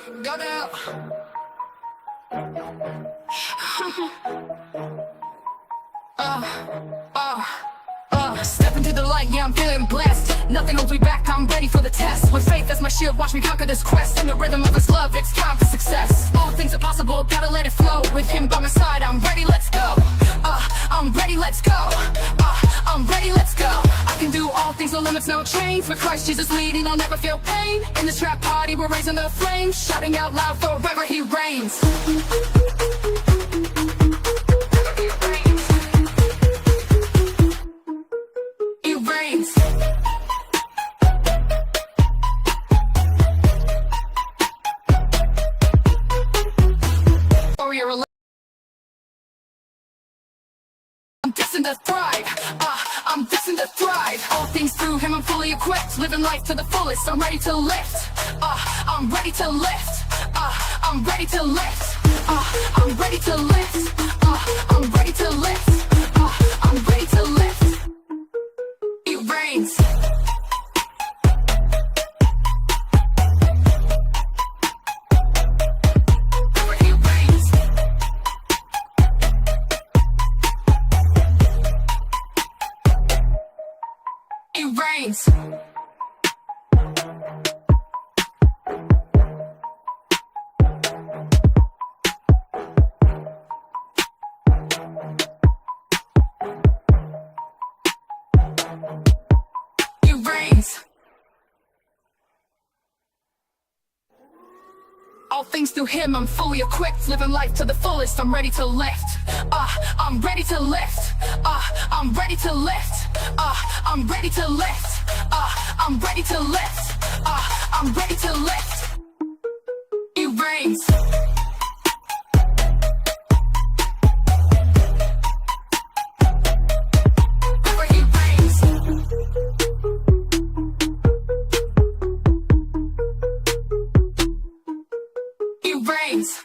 Go down. Step into the light, yeah, I'm feeling blessed. Nothing holds me back, I'm ready for the test. With faith as my shield, watch me conquer this quest. In the rhythm of his love, it's time for success. All things are possible, gotta let it flow. With him by my side, I'm ready, let's go. I'm ready, let's go. I'm ready, let's go. I can do all things, no limits, no chains. With Christ Jesus leading, I'll never feel pain. In this trap party, we're raising the flames. Shouting out loud, forever he reigns. I'm destined to thrive, I'm destined to thrive. All things through him, I'm fully equipped. Living life to the fullest, I'm ready to lift. I'm ready to lift. I'm ready to lift. I'm ready to lift. I'm ready to lift. I'm ready to lift. He reigns. Reigns. He reigns. All things through him, I'm fully equipped. Living life to the fullest, I'm ready to lift. I'm ready to lift. I'm ready to lift. I'm ready to lift. I'm ready to lift. I'm ready to lift. He reigns. He reigns.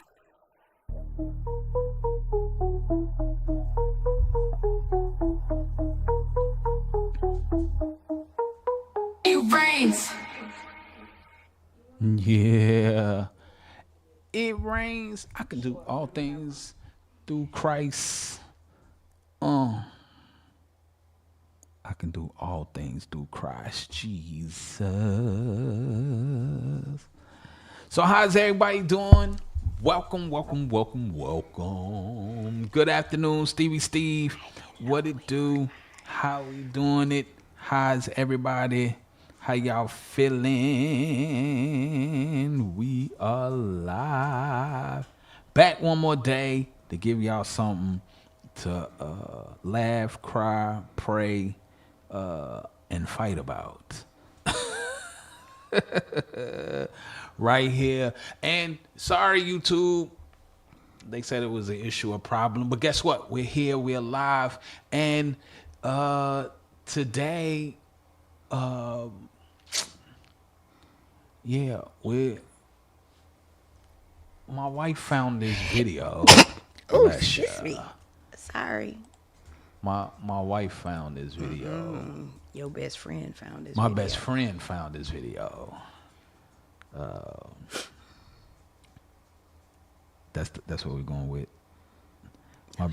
He reigns. Yeah, it reigns. I can do all things through Christ. I can do all things through Christ Jesus. So how's everybody doing? Welcome. Good afternoon, Stevie Steve. What it do? How we doing it? How's everybody? How y'all feeling? We are live. Back one more day to give y'all something to laugh, cry, pray, and fight about. Right here. And sorry, YouTube. They said it was an issue, a problem. But guess what? We're here. We're live. And today, my wife found this video. Oh, excuse me. Sorry. My wife found this video. Your best friend found this My video. best friend found this video. That's what we're going with.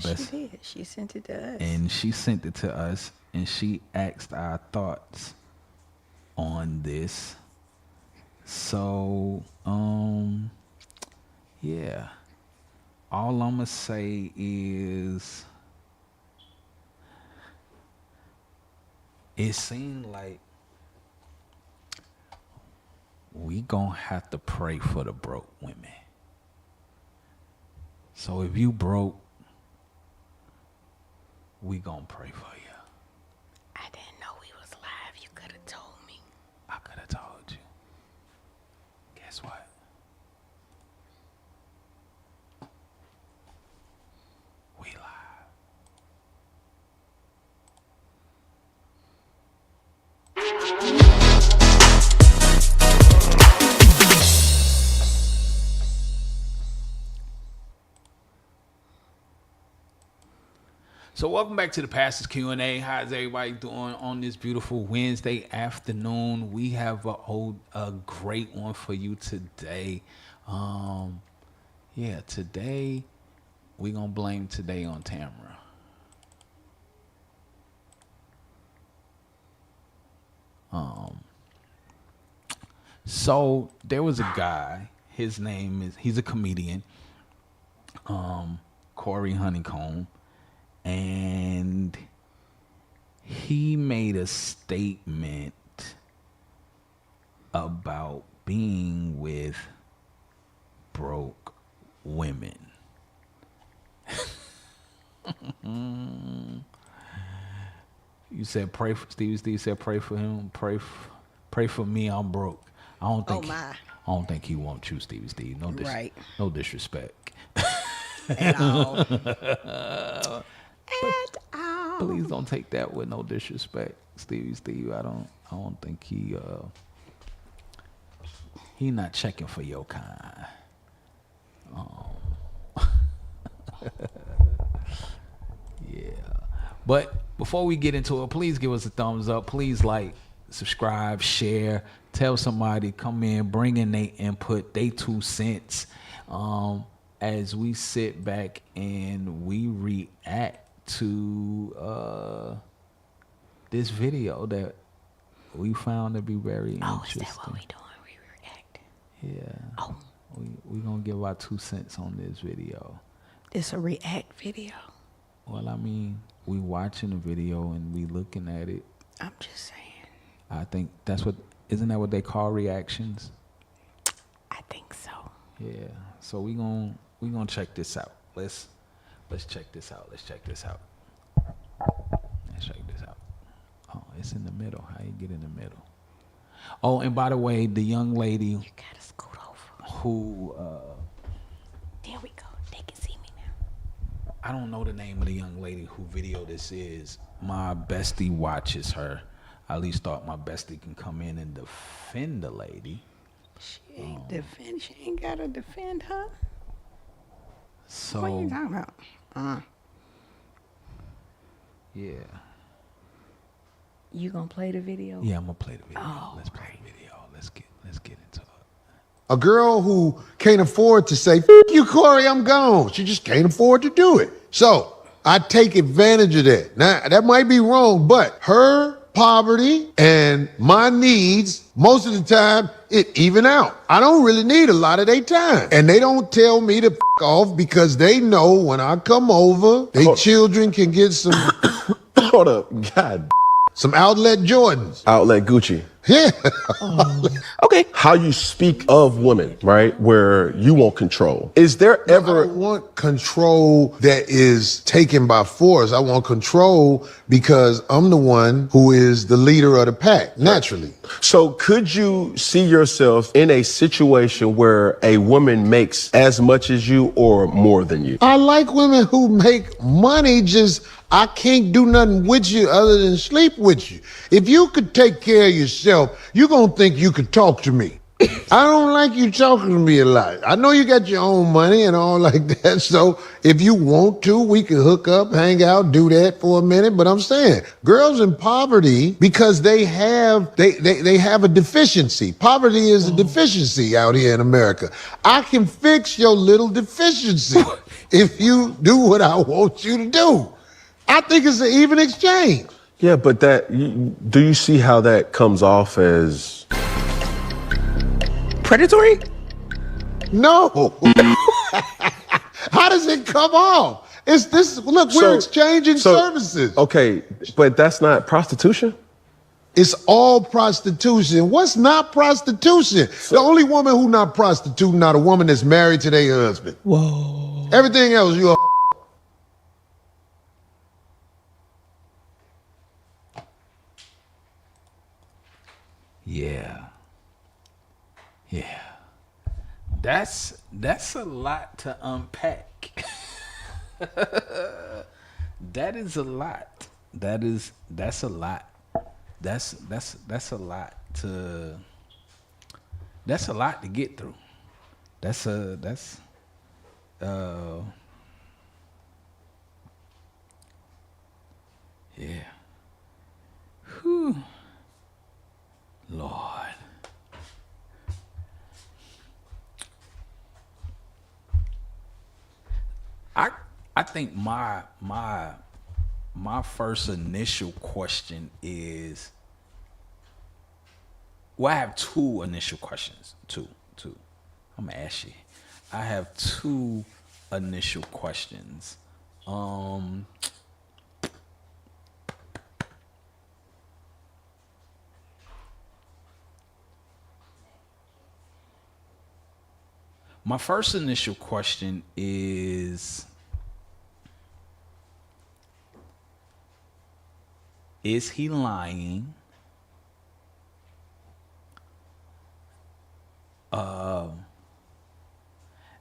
She did. She sent it to us. And she sent it to us, and she asked our thoughts on this. So, yeah. All I'm gonna say is, it seemed like we gonna have to pray for the broke women. So if you broke, we gonna pray for you. I didn't know we was live. You could have told me. I could have told you. Guess what? We live. So welcome back to the Pastor's Q&A. How's everybody doing on this beautiful Wednesday afternoon? We have a great one for you today. Today we're going to blame today on Tamara. So there was a guy, he's a comedian, Corey Holcomb, and he made a statement about being with broke women. You said pray for Steve said pray for him, pray for me, I'm broke. I don't think he wants you, Steve. No disrespect. At all. Please don't take that with no disrespect, Steve. I don't think he not checking for your kind. Yeah. But before we get into it, please give us a thumbs up. Please like, subscribe, share, tell somebody, come in, bring in their input, they 2 cents. As we sit back and we react to this video that we found to be very interesting. Is that what we doing? We react? Yeah. Oh. We gonna give our 2 cents on this video. It's a react video. Well, I mean, we watching the video and we looking at it. I'm just saying. I think isn't that what they call reactions? I think so. Yeah. So we gonna check this out. Let's check this out. Let's check this out. Oh, it's in the middle. How you get in the middle? Oh, and by the way, the young lady You gotta scoot over. who There we go. They can see me now. I don't know the name of the young lady who video this is. My bestie watches her. I at least thought my bestie can come in and defend the lady. She ain't gotta defend her. So What are you talking about? yeah. You gonna play the video? Yeah, I'm gonna play the video. Oh, Let's play the video. Let's get into it. A girl who can't afford to say, "F you, Corey, I'm gone." She just can't afford to do it. So I take advantage of that. Now, that might be wrong, but her poverty and my needs, most of the time, it even out. I don't really need a lot of their time. And they don't tell me to F off because they know when I come over, their children can get some Hold up. God. some outlet Jordans. Outlet Gucci. Yeah. Okay. How you speak of women, right? Where you want control. Is there I ever don't want control that is taken by force. I want control because I'm the one who is the leader of the pack, naturally. So could you see yourself in a situation where a woman makes as much as you or more than you? I like women who make money, just I can't do nothing with you other than sleep with you. If you could take care of yourself, you're going to think you could talk to me. I don't like you talking to me a lot. I know you got your own money and all like that. So if you want to, we can hook up, hang out, do that for a minute. But I'm saying girls in poverty, because they have a deficiency. Poverty is a deficiency out here in America. I can fix your little deficiency if you do what I want you to do. I think it's an even exchange. Yeah, but do you see how that comes off as predatory? No. How does it come off? It's this. Look, we're exchanging services. Okay, but that's not prostitution? It's all prostitution. What's not prostitution? The only woman who not prostituting, not a woman that's married to their husband. Whoa. Everything else, you. Yeah. That's a lot to unpack. That is a lot. That's a lot. That's a lot to get through. Yeah. Whew. Lord. I think my first initial question is, well, I have two initial questions. Two. I'm gonna ask you. I have two initial questions. My first initial question is he lying?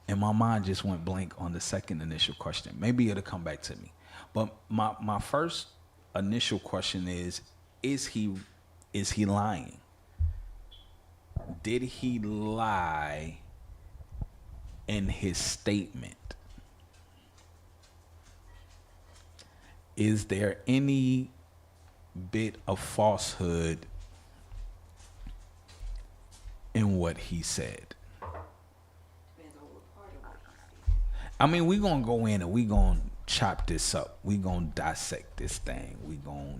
And my mind just went blank on the second initial question. Maybe it'll come back to me. But my first initial question is he lying? Did he lie in his statement? Is there any bit of falsehood in what he said? I mean, we gonna go in and we gonna chop this up. We gonna dissect this thing. We gonna,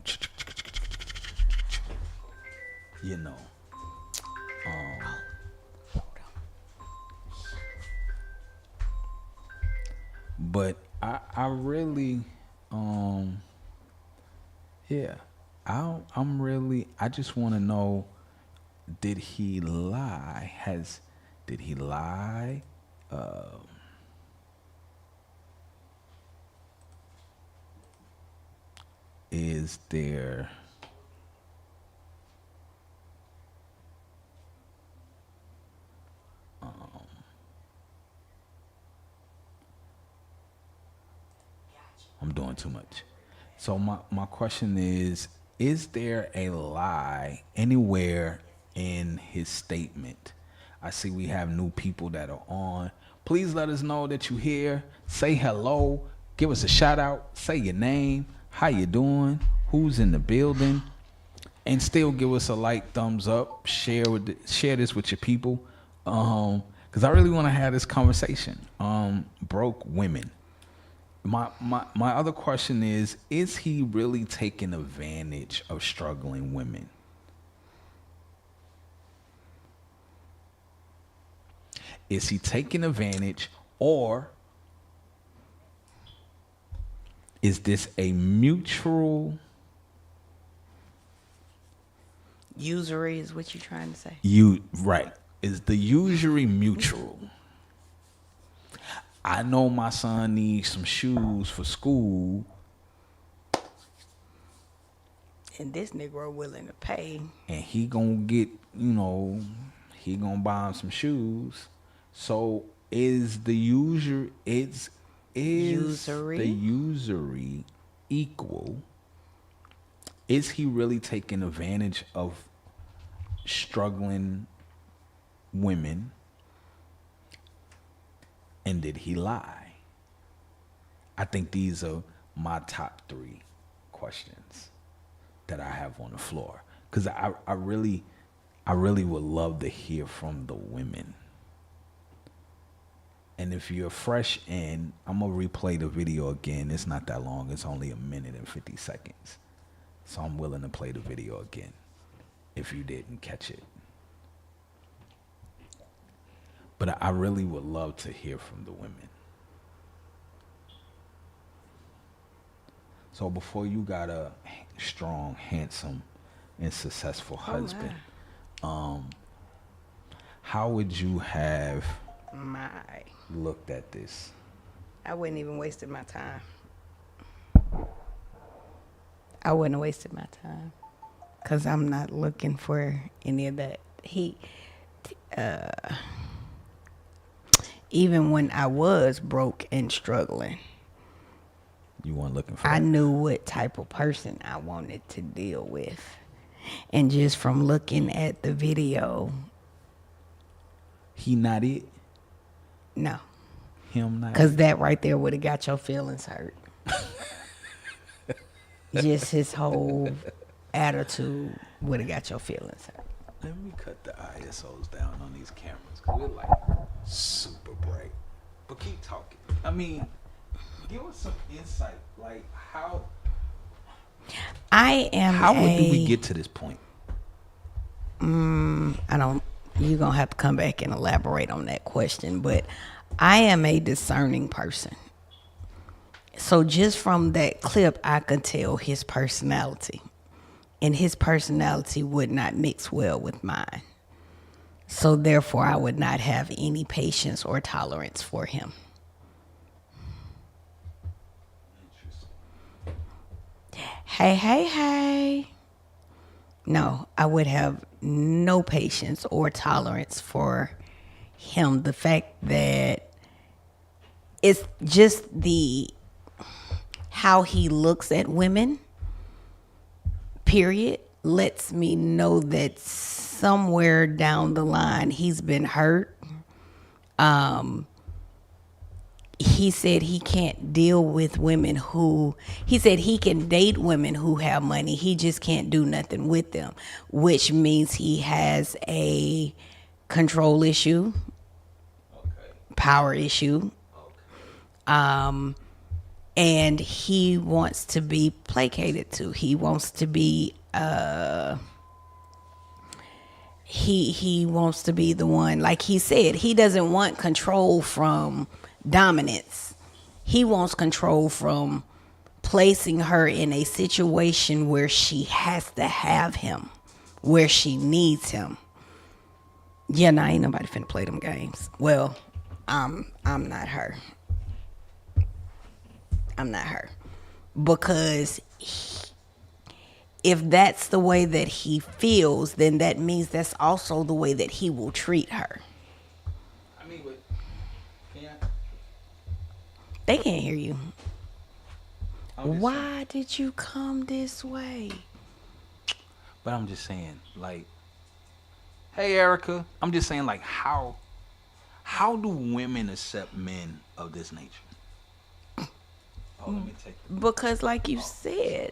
you know. But I really, yeah, I just want to know, did he lie? Did he lie? Is there I'm doing too much. So my question is there a lie anywhere in his statement? I see we have new people that are on. Please let us know that you're here. Say hello. Give us a shout out. Say your name. How you doing? Who's in the building? And still give us a like, thumbs up. Share this with your people. Because I really want to have this conversation. Broke women. My other question is he really taking advantage of struggling women? Is he taking advantage, or is this a mutual? Usury is what you're trying to say. Right. Is the usury mutual? I know my son needs some shoes for school. And this Negro willing to pay. And he gonna get, he gonna buy him some shoes. So is the usury the usury equal? Is he really taking advantage of struggling women? And did he lie? I think these are my top 3 questions that I have on the floor. Because I really would love to hear from the women. And if you're fresh in, I'm going to replay the video again. It's not that long. It's only 1 minute and 50 seconds. So I'm willing to play the video again if you didn't catch it. But I really would love to hear from the women. So before you got a strong, handsome, and successful husband, how would you have looked at this? I wouldn't even wasted my time. I wouldn't have wasted my time. Because I'm not looking for any of that. Even when I was broke and struggling, you weren't looking for I that? knew what type of person I wanted to deal with. And just from looking at the video, he not it? No. Him not? Because that right there would have got your feelings hurt. Just his whole attitude would have got your feelings hurt. Let me cut the ISOs down on these cameras because we're like super bright. But keep talking. I mean, give us some insight. Like how do we get to this point? You're going to have to come back and elaborate on that question, but I am a discerning person. So just from that clip, I could tell his personality, and his personality would not mix well with mine. So therefore, I would not have any patience or tolerance for him. Hey. No, I would have no patience or tolerance for him. The fact that it's just how he looks at women, period, lets me know that somewhere down the line he's been hurt. He said he can't deal with women he said he can date women who have money. He just can't do nothing with them, which means he has a control issue, power issue. And he wants to be placated to. He wants to be he wants to be the one. Like he said, he doesn't want control from dominance. He wants control from placing her in a situation where she has to have him, where she needs him. Yeah, nah, ain't nobody finna play them games. Well, I'm not her. I'm not her. Because if that's the way that he feels, then that means that's also the way that he will treat her. I mean, but They can't hear you. Why did you come this way? But I'm just saying, like, hey, Erica, I'm just saying, like, how do women accept men of this nature? Oh, let me take it. Because like you said,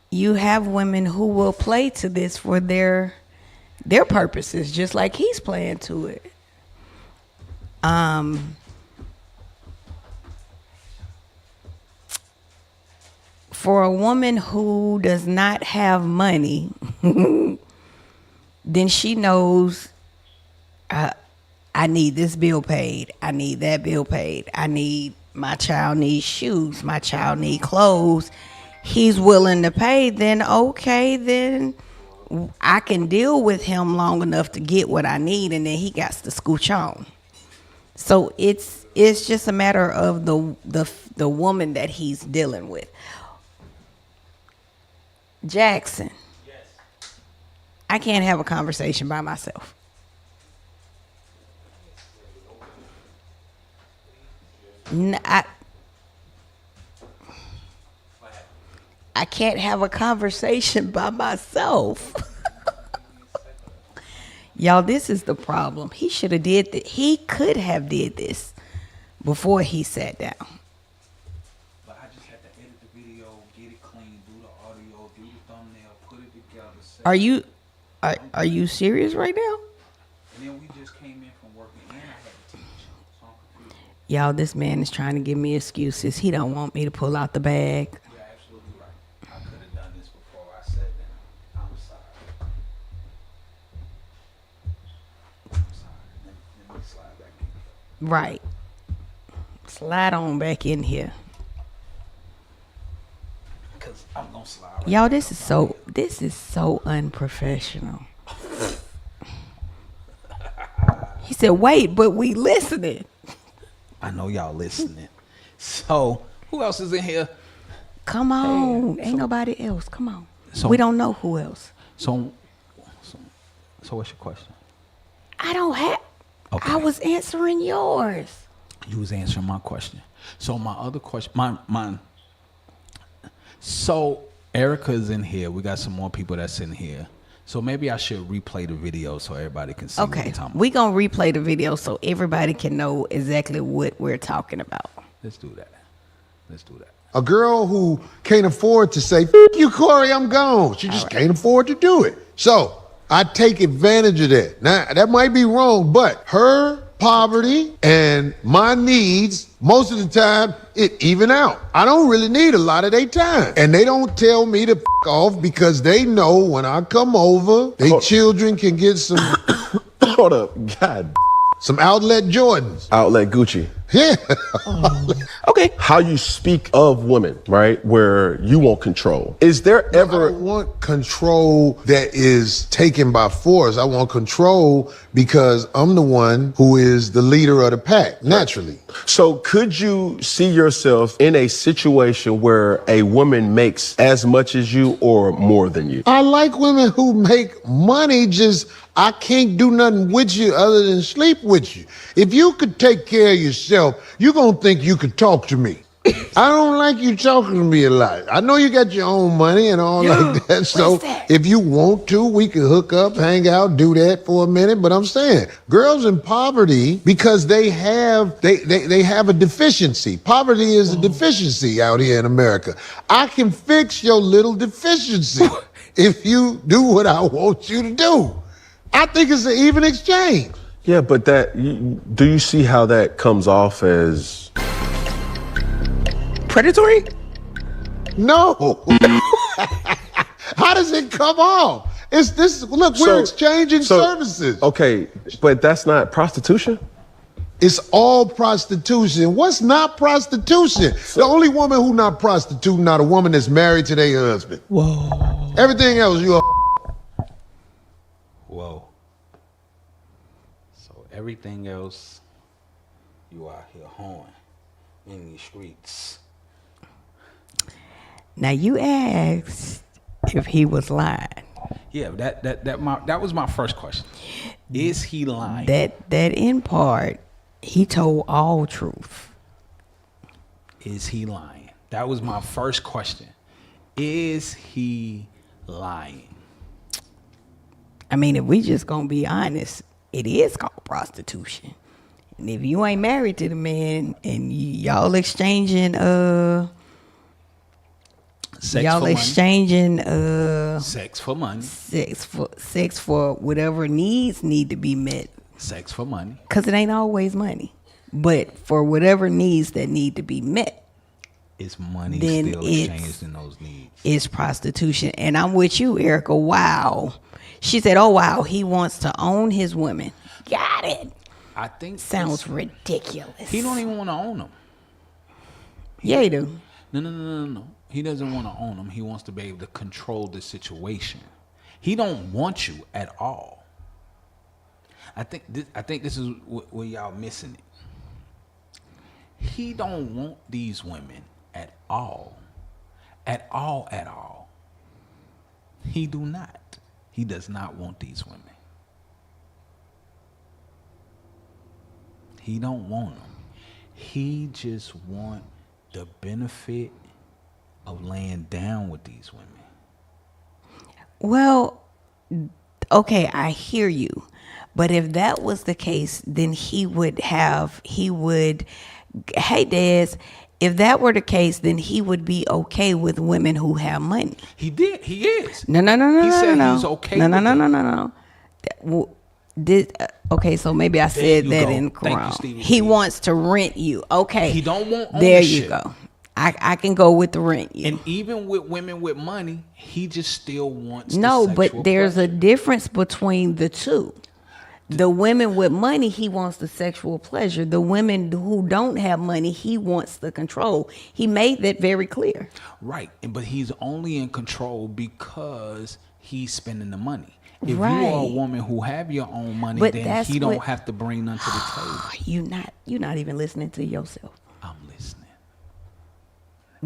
you have women who will play to this for their purposes, just like he's playing to it. For a woman who does not have money, then she knows, I need this bill paid. I need that bill paid. My child needs shoes. My child needs clothes. He's willing to pay, then okay, then I can deal with him long enough to get what I need, and then he got to scooch on. So it's just a matter of the woman that he's dealing with. Jackson. Yes. I can't have a conversation by myself. I can't have a conversation by myself. Y'all, this is the problem. He should have did that. He could have did this before he sat down. But I just had to edit the video, get it clean, do the audio, do the thumbnail, put it together. Are you serious right now? And then we just came in from working and I had to teach. So I'm confused. Y'all, this man is trying to give me excuses. He don't want me to pull out the bag. You're absolutely right. I could have done this before I sat down. I'm sorry. Let me slide back in. Right. Slide on back in here. Because I'm going to slide right Y'all, this is so unprofessional. He said, wait, but we listening. I know y'all listening. So, who else is in here? Come on. Hey, Ain't nobody else. Come on. So- We don't know who else. So what's your question? I don't have. Okay. I was answering yours. You was answering my question. So my other question, mine. So Erica's in here. We got some more people that's in here. So maybe I should replay the video so everybody can see what Okay, we're talking about. we gonna replay the video so everybody can know exactly what we're talking about. Let's do that. Let's do that. A girl who can't afford to say, "F you, Corey, I'm gone." She just can't afford to do it. So I take advantage of that. Now, that might be wrong, but her poverty and my needs, most of the time, it even out. I don't really need a lot of their time. And they don't tell me to F off because they know when I come over, their children can get some Hold up. God. some outlet Jordans. Outlet Gucci. Yeah. Okay. How you speak of women, right? Where you want control. Is there I ever don't want control that is taken by force. I want control because I'm the one who is the leader of the pack, naturally. So could you see yourself in a situation where a woman makes as much as you or more than you? I like women who make money, just I can't do nothing with you other than sleep with you. If you could take care of yourself, you're going to think you could talk to me. I don't like you talking to me a lot. I know you got your own money and all like that. So if you want to, we can hook up, hang out, do that for a minute. But I'm saying girls in poverty, because they have a deficiency. Poverty is a deficiency out here in America. I can fix your little deficiency if you do what I want you to do. I think it's an even exchange. Yeah, but do you see how that comes off as predatory? No. How does it come off? It's this. Look, we're exchanging services. Okay, but that's not prostitution? It's all prostitution. What's not prostitution? The only woman who not prostituting, not a woman that's married to their husband. Whoa. Everything else, you a Whoa. So everything else, you out here hoeing in these streets. Now you asked if he was lying. Yeah, that was my first question. Is he lying? That in part, he told all truth. Is he lying? That was my first question. Is he lying? I mean, if we just gonna be honest, it is called prostitution. And if you ain't married to the man and y'all exchanging Sex for money. sex for whatever needs need to be met. Sex for money. Cause it ain't always money. But for whatever needs that need to be met, Is money then still exchanged in those needs? it's prostitution. And I'm with you, Erica. Wow. She said, oh, wow, he wants to own his women. Got it. I think Sounds ridiculous. he don't even want to own them. Yeah, he do. No. He doesn't want to own them. He wants to be able to control the situation. He don't want you at all. I think this is where y'all missing it. He don't want these women at all. At all. He do not. He does not want these women. He don't want them. He just want the benefit of laying down with these women. Well, okay, I hear you. But if that was the case, then hey, Des, if that were the case, then he would be okay with women who have money. He did. He is. No. He said no. he's okay No. with it. No. Okay, so maybe I said you that go. in Thank you, Quran. Stevie He G. wants to rent you. Okay. He don't want There ownership. you go. I can go with the rent you. And even with women with money, he just still wants No, the but sexual there's a pleasure. difference between the two. The women with money, he wants the sexual pleasure. The women who don't have money, he wants the control. He made that very clear. Right. But he's only in control because he's spending the money. If you Right. are a woman who have your own money, But then that's he don't what- have to bring none to the table. You're not even listening to yourself. I'm listening.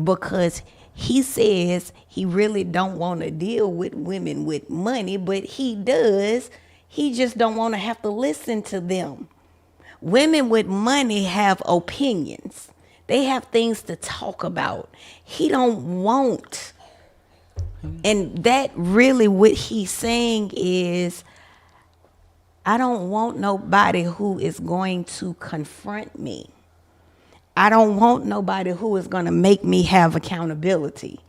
Because he says he really don't want to deal with women with money, but he does. He just don't want to have to listen to them. Women with money have opinions. They have things to talk about. He don't want And that really what he's saying is, I don't want nobody who is going to confront me. I don't want nobody who is going to make me have accountability.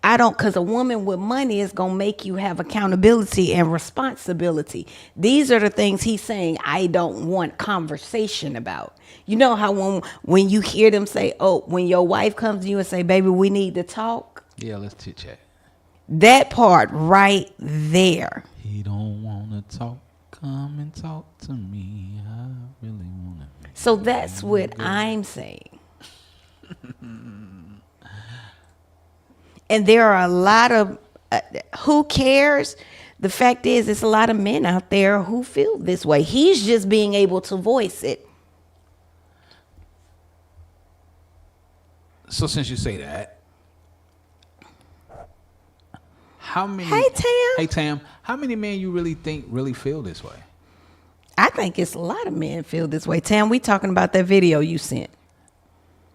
I don't, because a woman with money is going to make you have accountability and responsibility. These are the things he's saying I don't want conversation about. You know how when you hear them say, oh, when your wife comes to you and say, baby, we need to talk. Yeah, let's chit chat. That part right there. He don't want to talk. Come and talk to me. I really want to. So that's what I'm saying. And there are a lot of, who cares? The fact is, it's a lot of men out there who feel this way. He's just being able to voice it. So since you say that, how many? Hey, Tam. How many men you really think really feel this way? I think it's a lot of men feel this way. Tam, we talking about that video you sent.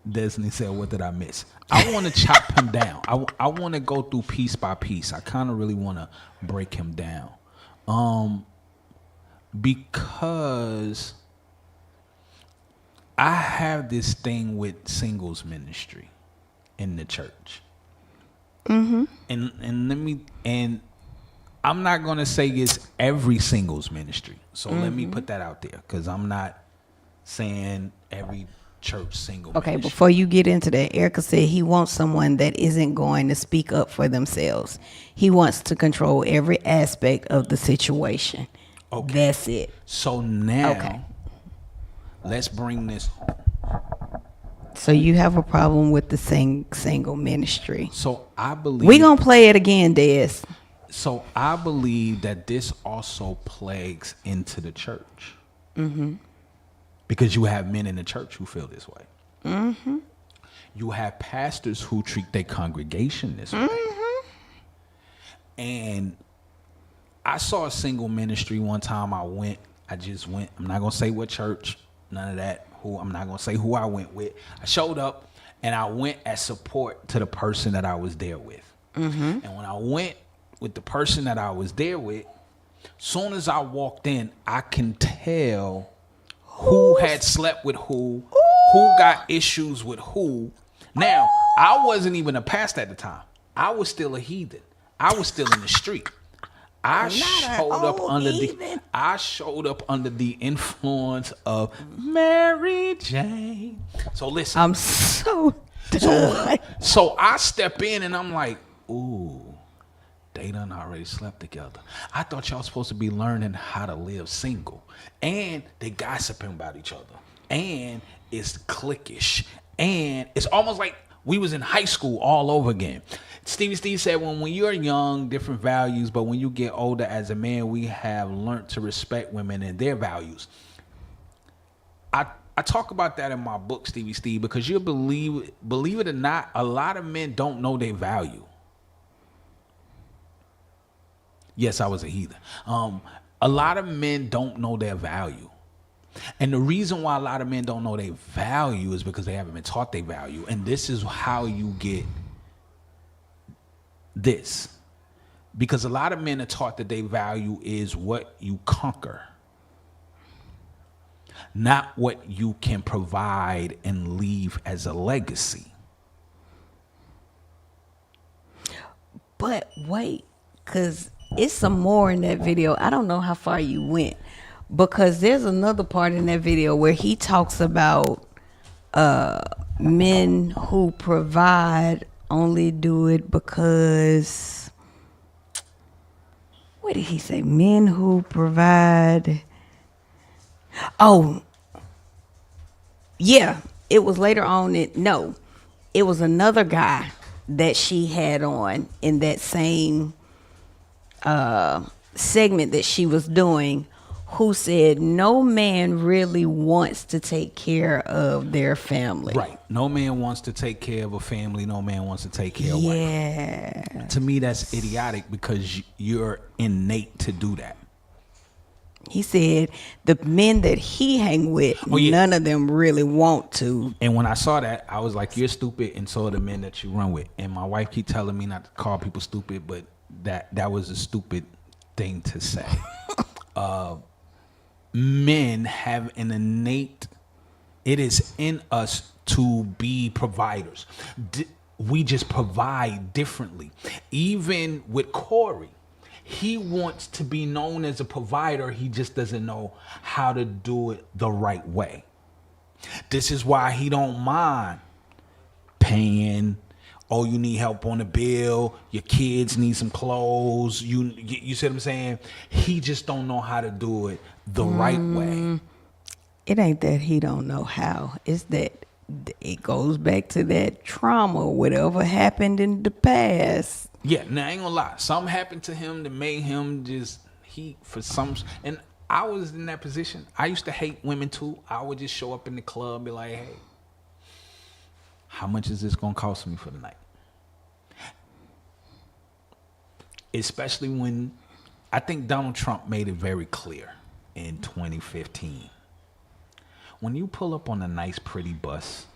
Destiny said, what did I miss? I want to chop him down. I want to go through piece by piece. I kind of really want to break him down. Because I have this thing with singles ministry in the church. Mm-hmm. And I'm not going to say it's every singles ministry. So let me put that out there, because I'm not saying every church single ministry. Before you get into that, Erica said he wants someone that isn't going to speak up for themselves. He wants to control every aspect of the situation. Okay. That's it. So now, let's bring this. So you have a problem with the single ministry. So I believe. We're going to play it again, Des. So I believe that this also plagues into the church. Mm-hmm. Because you have men in the church who feel this way. Mm-hmm. You have pastors who treat their congregation this way. And I saw a single ministry one time. I just went. I'm not going to say what church, none of that. I'm not going to say who I went with. I showed up and I went as support to the person that I was there with. Mm-hmm. And when I went with the person that I was there with, soon as I walked in, I can tell who had slept with who got issues with who. Now, I wasn't even a pastor at the time. I was still a heathen. I was still in the street. I showed up under the influence of Mary Jane. So listen. I'm so done. So I step in and I'm like, ooh, they done already slept together. I thought y'all supposed to be learning how to live single. And they gossiping about each other. And it's cliquish. And it's almost like we was in high school all over again. Steve said, when you're young, different values, but when you get older as a man, we have learned to respect women and their values. I talk about that in my book, Steve, because you believe it or not, a lot of men don't know their value. Yes, I was a heathen. A lot of men don't know their value. And the reason why a lot of men don't know their value is because they haven't been taught their value. And this is how you get this. Because a lot of men are taught that their value is what you conquer, not what you can provide and leave as a legacy. But wait, because it's some more in that video. I don't know how far you went, because there's another part in that video where he talks about men who provide only do it because, what did he say? Men who provide. Oh, yeah. It was later on. It was another guy that she had on in that same segment that she was doing, who said no man really wants to take care of their family. Right. No man wants to take care of a family. No man wants to take care of a wife. To me, that's idiotic, because you're innate to do that. He said the men that he hang with, yeah. none of them really want to. And when I saw that, I was like, "You're stupid," and so are the men that you run with. And my wife keep telling me not to call people stupid, but that was a stupid thing to say. Men have an innate. It is in us to be providers. We just provide differently. Even with Corey, he wants to be known as a provider. He just doesn't know how to do it the right way. This is why he don't mind paying. Oh, you need help on the bill. Your kids need some clothes. You see what I'm saying? He just don't know how to do it the right way. It ain't that he don't know how. It's that it goes back to that trauma, whatever happened in the past. Yeah, now I ain't gonna lie. Something happened to him that made him and I was in that position. I used to hate women too. I would just show up in the club and be like, hey, how much is this gonna cost me for the night? Especially when I think Donald Trump made it very clear in 2015. When you pull up on a nice, pretty bus,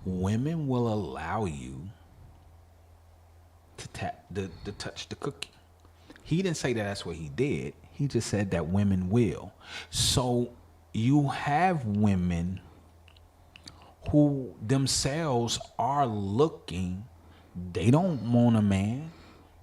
women will allow you to touch the cookie. He didn't say that that's what he did. He just said that women will. So you have women who themselves are looking. They don't want a man.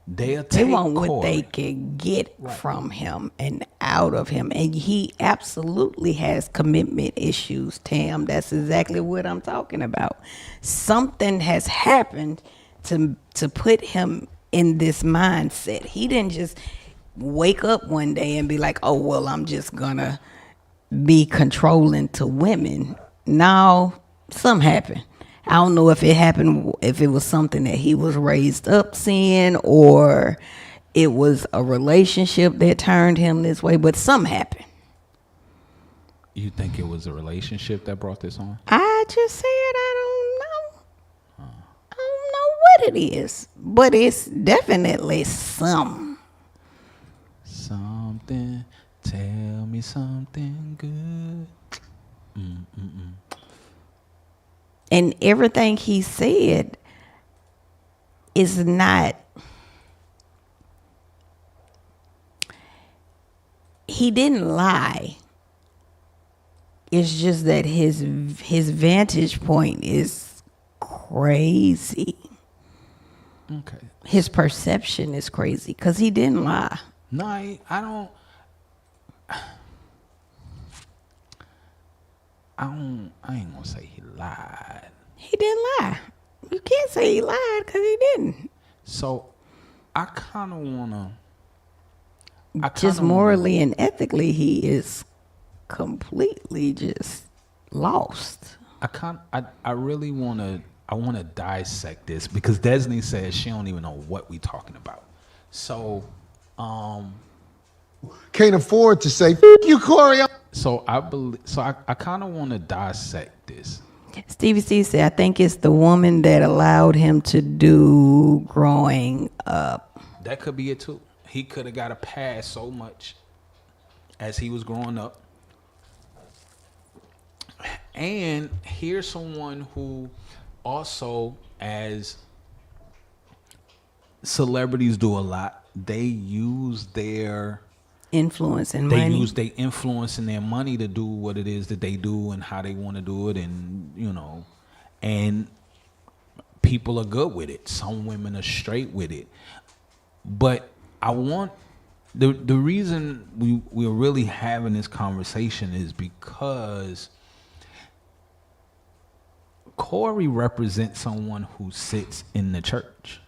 They want Corey. what they can get from him and out of him. And he absolutely has commitment issues, Tam. That's exactly what I'm talking about. Something has happened to put him in this mindset. He didn't just wake up one day and be like, oh, well, I'm just gonna be controlling to women. No, something happened. I don't know if it happened, if it was something that he was raised up seeing, or it was a relationship that turned him this way, but something happened. You think it was a relationship that brought this on? I just said I don't know. I don't know what it is, but it's definitely something. Something, tell me something good. And everything he said is not, he didn't lie. It's just that his vantage point is crazy. Okay. His perception is crazy because he didn't lie. No, I don't. I ain't gonna say he lied. He didn't lie. You can't say he lied because he didn't. So I kind of wanna. Just morally and ethically, he is completely just lost. I really wanna. I wanna dissect this because Desney says she don't even know what we talking about. So, Can't afford to say, F you, Corey. so I believe. So I kind of want to dissect this. Stevie C said, I think it's the woman that allowed him to do growing up. That could be it too. He could have got a pass so much as he was growing up. And here's someone who also, as celebrities do a lot, they use their Influence and they money. use their influence and their money to do what it is that they do and how they want to do it, and and people are good with it. Some women are straight with it, but I want the reason we're really having this conversation is because Corey represents someone who sits in the church,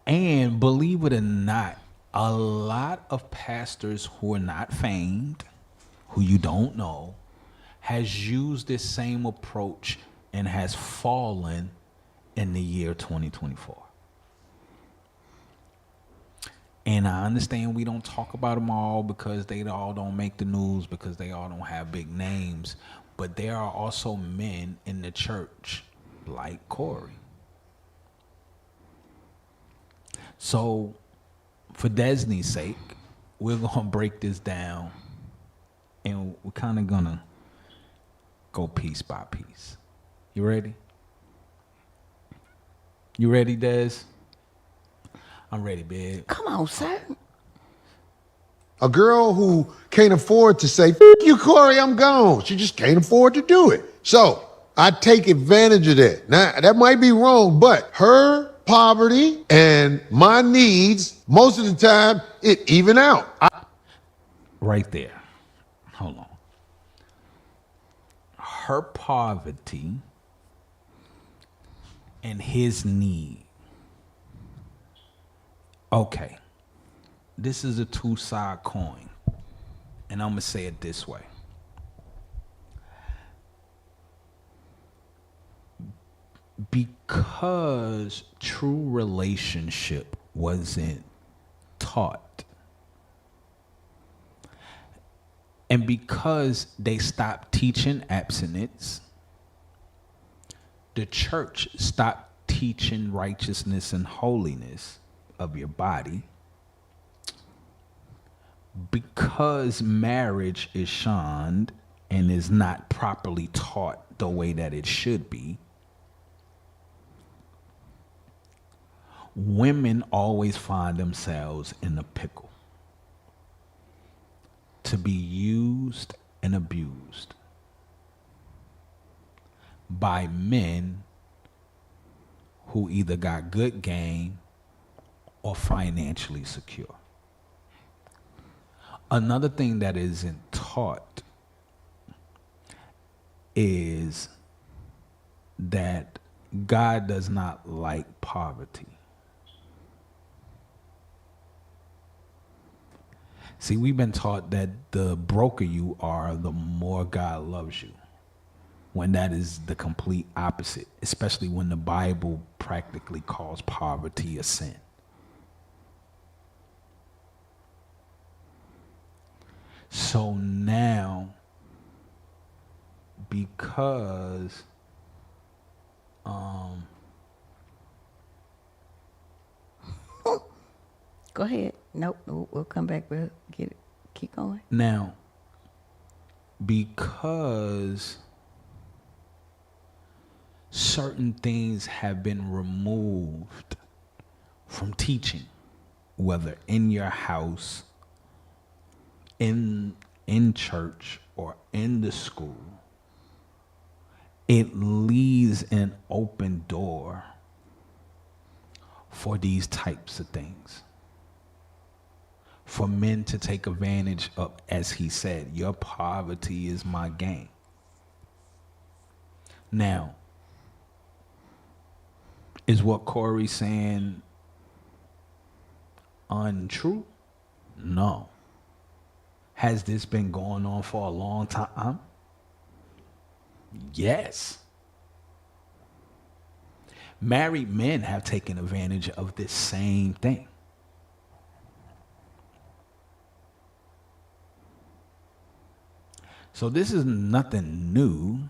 and believe it or not, a lot of pastors who are not famed, who you don't know, has used this same approach and has fallen in the year 2024. And I understand we don't talk about them all because they all don't make the news, because they all don't have big names. But there are also men in the church like Corey. So, for Desney's sake, we're gonna break this down, and we're kind of gonna go piece by piece. You ready? You ready, Des? I'm ready, babe. Come on, sir. A girl who can't afford to say, F you, Corey, I'm gone. She just can't afford to do it. So I take advantage of that. Now, that might be wrong, but her poverty and my needs, most of the time, it even out. Right there. Hold on. Her poverty and his need. Okay. This is a two-sided coin. And I'm going to say it this way. Because true relationship wasn't taught, and because they stopped teaching abstinence, the church stopped teaching righteousness and holiness of your body, because marriage is shunned and is not properly taught the way that it should be, women always find themselves in a pickle to be used and abused by men who either got good game or financially secure. Another thing that isn't taught is that God does not like poverty. See, we've been taught that the broker you are, the more God loves you, when that is the complete opposite, especially when the Bible practically calls poverty a sin. So now, because Go ahead. Nope, we'll come back. We'll get it. Keep going. Now, because certain things have been removed from teaching, whether in your house, in church, or in the school, it leaves an open door for these types of things. For men to take advantage of, as he said, your poverty is my gain. Now, is what Corey's saying untrue? No. Has this been going on for a long time? Yes. Married men have taken advantage of this same thing. So this is nothing new.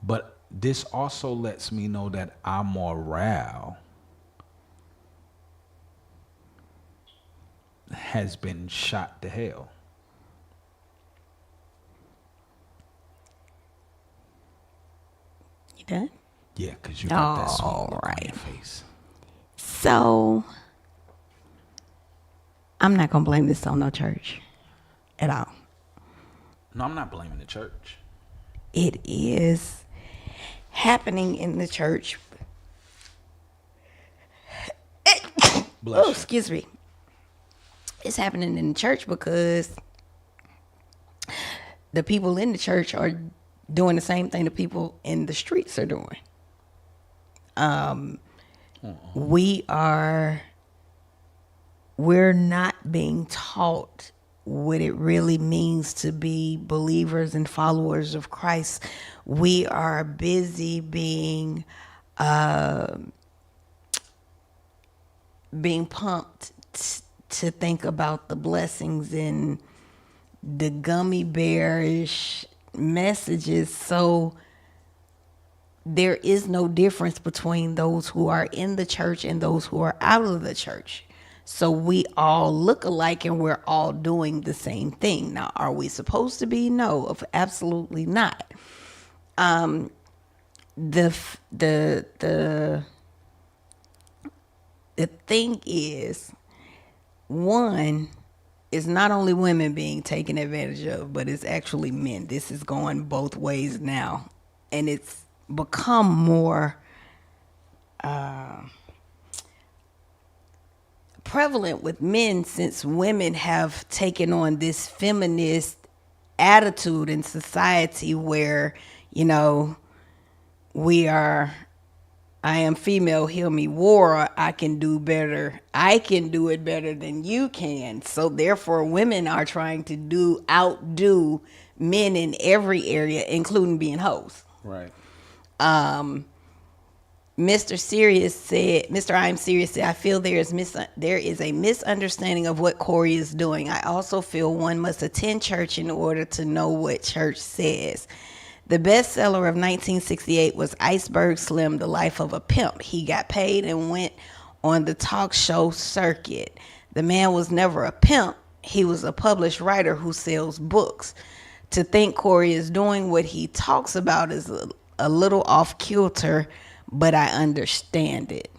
But this also lets me know that our morale has been shot to hell. You done? Yeah, because you got that sweet All look on right. your face. So, I'm not going to blame this on no church at all. No, I'm not blaming the church. It is happening in the church. Bless you. Excuse me. It's happening in the church because the people in the church are doing the same thing the people in the streets are doing. We're not being taught what it really means to be believers and followers of Christ. We are busy being pumped to think about the blessings and the gummy bearish messages. So there is no difference between those who are in the church and those who are out of the church. So we all look alike and we're all doing the same thing. Now, are we supposed to be? No, absolutely not. The thing is, one, is not only women being taken advantage of, but it's actually men. This is going both ways now, and it's become more prevalent with men since women have taken on this feminist attitude in society where, you know, we are, I am female, heal me war, I can do better. I can do it better than you can. So therefore women are trying to outdo men in every area, including being hoes. Right. Mr. Serious said, Mr. I'm Serious said, I feel there is a misunderstanding of what Corey is doing. I also feel one must attend church in order to know what church says. The bestseller of 1968 was Iceberg Slim, The Life of a Pimp. He got paid and went on the talk show circuit. The man was never a pimp. He was a published writer who sells books. To think Corey is doing what he talks about is a little off kilter, but I understand it.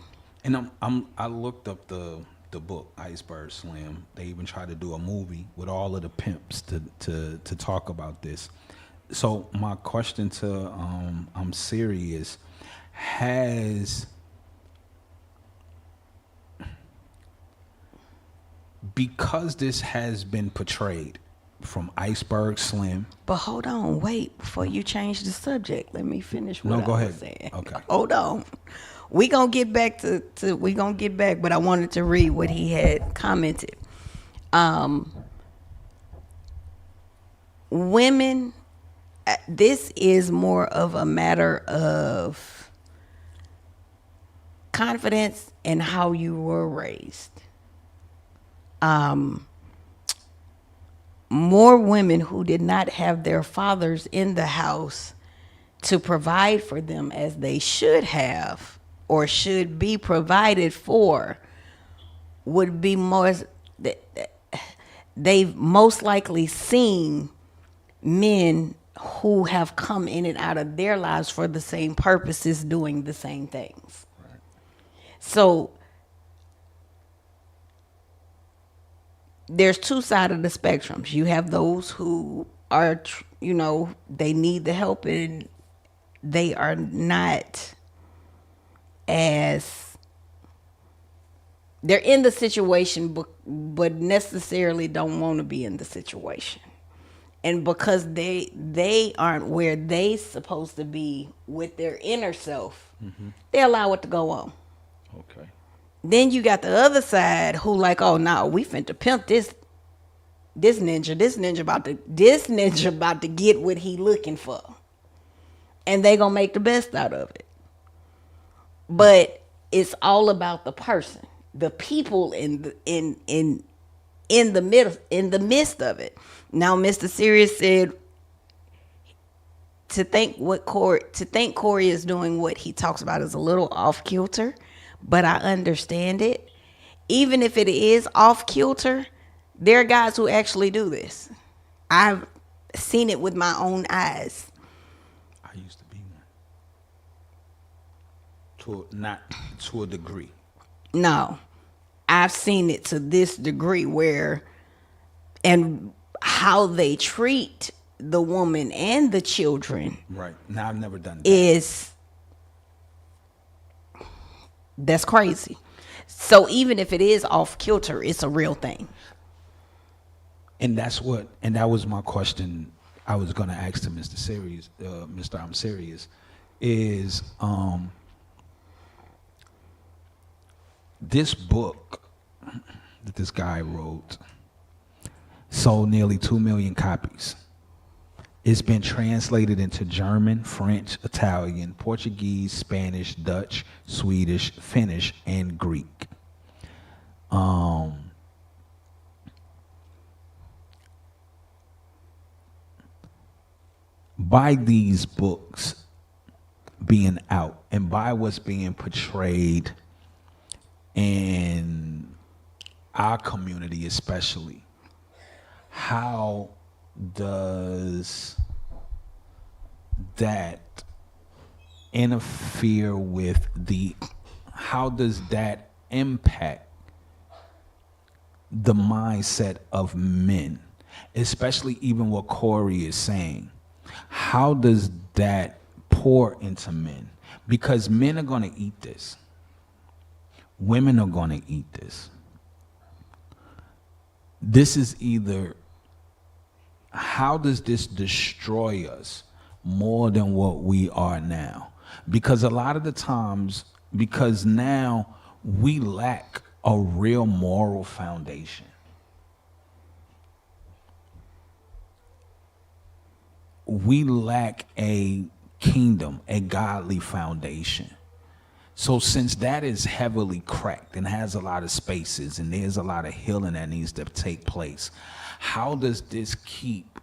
And I looked up the book Iceberg Slim. They even tried to do a movie with all of the pimps to talk about this. So my question to I'm serious, because this has been portrayed from Iceberg Slim. But hold on, wait, before you change the subject, let me finish what No, go I ahead. was saying. Okay. Hold on. We gonna get back but I wanted to read what he had commented. Women, this is more of a matter of confidence and how you were raised. More women who did not have their fathers in the house to provide for them as they should have or should be provided for would be more, they've most likely seen men who have come in and out of their lives for the same purposes doing the same things. Right. So there's two sides of the spectrums. You have those who are, they need the help and they are not they're in the situation, but necessarily don't want to be in the situation. And because they aren't where they supposed to be with their inner self, they allow it to go on. Okay. Then you got the other side who like, oh no, we finna pimp this ninja. This ninja about to get what he looking for. And they gonna make the best out of it. But it's all about the person, the people in the midst of it. Now, Mr. Serious said to think Corey is doing what he talks about is a little off kilter, but I understand it. Even if it is off kilter, there are guys who actually do this. I've seen it with my own eyes. I used to be one. Not to a degree. No, I've seen it to this degree where, and how they treat the woman and the children. Right. Now I've never done that. That's crazy. So even if it is off kilter, it's a real thing. And that was my question I was going to ask to Mr. Serious, Mr. I'm Serious, is this book that this guy wrote sold nearly 2 million copies. It's been translated into German, French, Italian, Portuguese, Spanish, Dutch, Swedish, Finnish, and Greek. Buy these books. being out and by what's being portrayed in our community, especially, how does that interfere with how does that impact the mindset of men, especially even what Corey is saying? How does that pour into men? Because men are going to eat this. Women are going to eat this. This is either, how does this destroy us more than what we are now? Because a lot of the times, because now we lack a real moral foundation. We lack a kingdom, a godly foundation. So since that is heavily cracked and has a lot of spaces and there's a lot of healing that needs to take place, how does this keep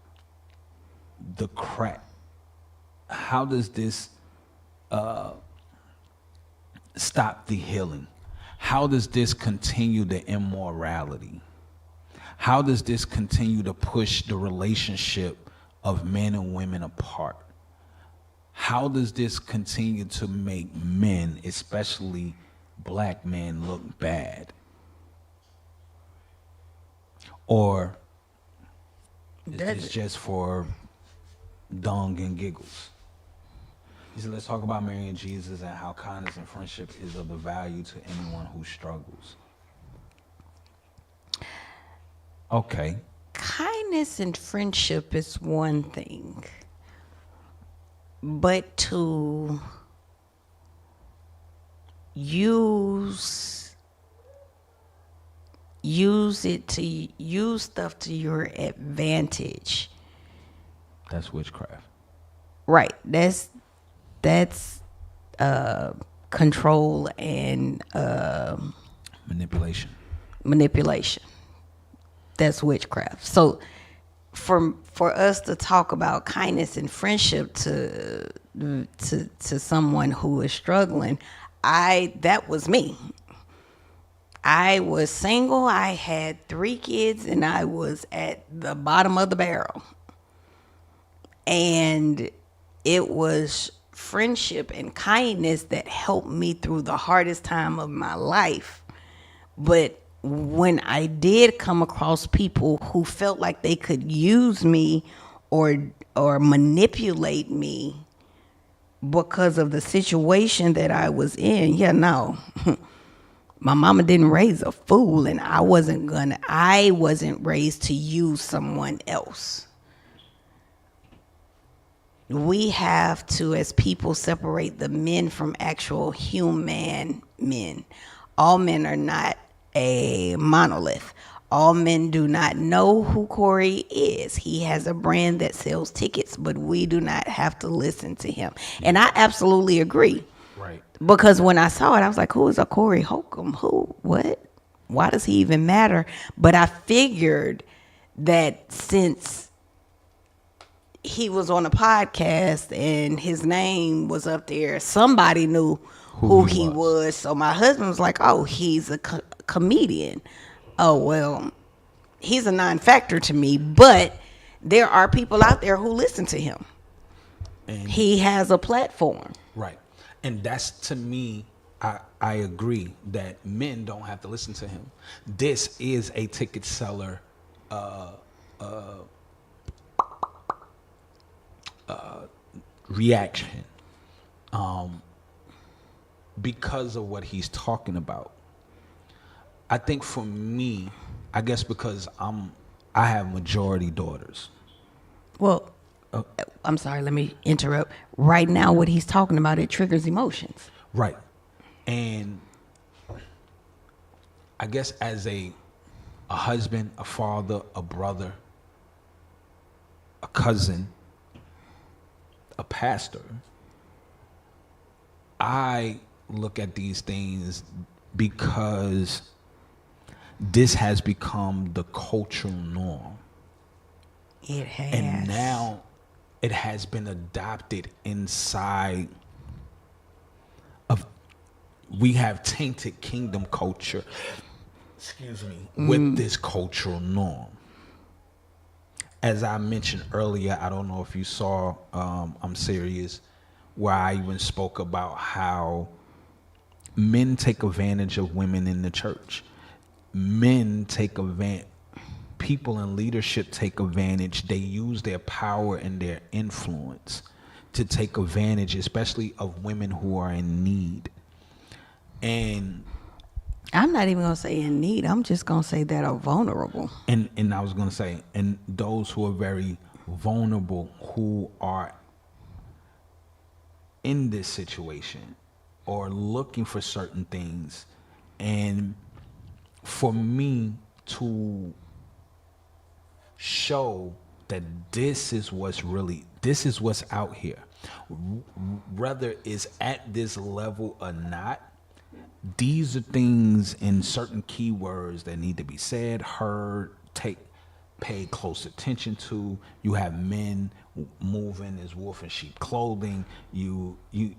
the crack? How does this stop the healing? How does this continue the immorality? How does this continue to push the relationship of men and women apart? How does this continue to make men, especially black men, look bad? Or it's just for dung and giggles? He said, let's talk about marrying Jesus and how kindness and friendship is of the value to anyone who struggles. Okay. Kindness and friendship is one thing, but to use stuff to your advantage. That's witchcraft. Right. That's control and manipulation. That's witchcraft. So for us to talk about kindness and friendship to someone who is struggling, that was me. I was single, I had 3 kids, and I was at the bottom of the barrel. And it was friendship and kindness that helped me through the hardest time of my life. But when I did come across people who felt like they could use me or manipulate me because of the situation that I was in, my mama didn't raise a fool, and I wasn't raised to use someone else. We have to, as people, separate the men from actual human men. All men are not a monolith. All men do not know who Corey is. He has a brand that sells tickets, but we do not have to listen to him. And I absolutely agree. Right. Because when I saw it, I was like, who is a Corey Holcomb? Who? What? Why does he even matter? But I figured that since he was on a podcast and his name was up there, somebody knew who he was. So my husband was like, oh, he's a comedian. Oh, well, he's a non-factor to me, but there are people out there who listen to him. And he has a platform. Right. And that's, to me, I agree that men don't have to listen to him. This is a ticket seller reaction because of what he's talking about. I think for me, I guess because I have majority daughters. Well, I'm sorry, let me interrupt. Right now, what he's talking about, it triggers emotions. Right. And I guess as a husband, a father, a brother, a cousin, a pastor, I look at these things because this has become the cultural norm. It has. And now it has been adopted inside we have tainted kingdom culture, with this cultural norm. As I mentioned earlier, I don't know if you saw, I'm serious, where I even spoke about how men take advantage of women in the church. Men take advantage, people in leadership take advantage. They use their power and their influence to take advantage, especially of women who are in need. And I'm not even gonna say in need. I'm just gonna say that are vulnerable. And I was gonna say, and those who are very vulnerable, who are in this situation or looking for certain things. And for me to show that this is what's out here, whether it's at this level or not, these are things in certain keywords that need to be said, heard, pay close attention to. You have men moving as wolf in sheep clothing. You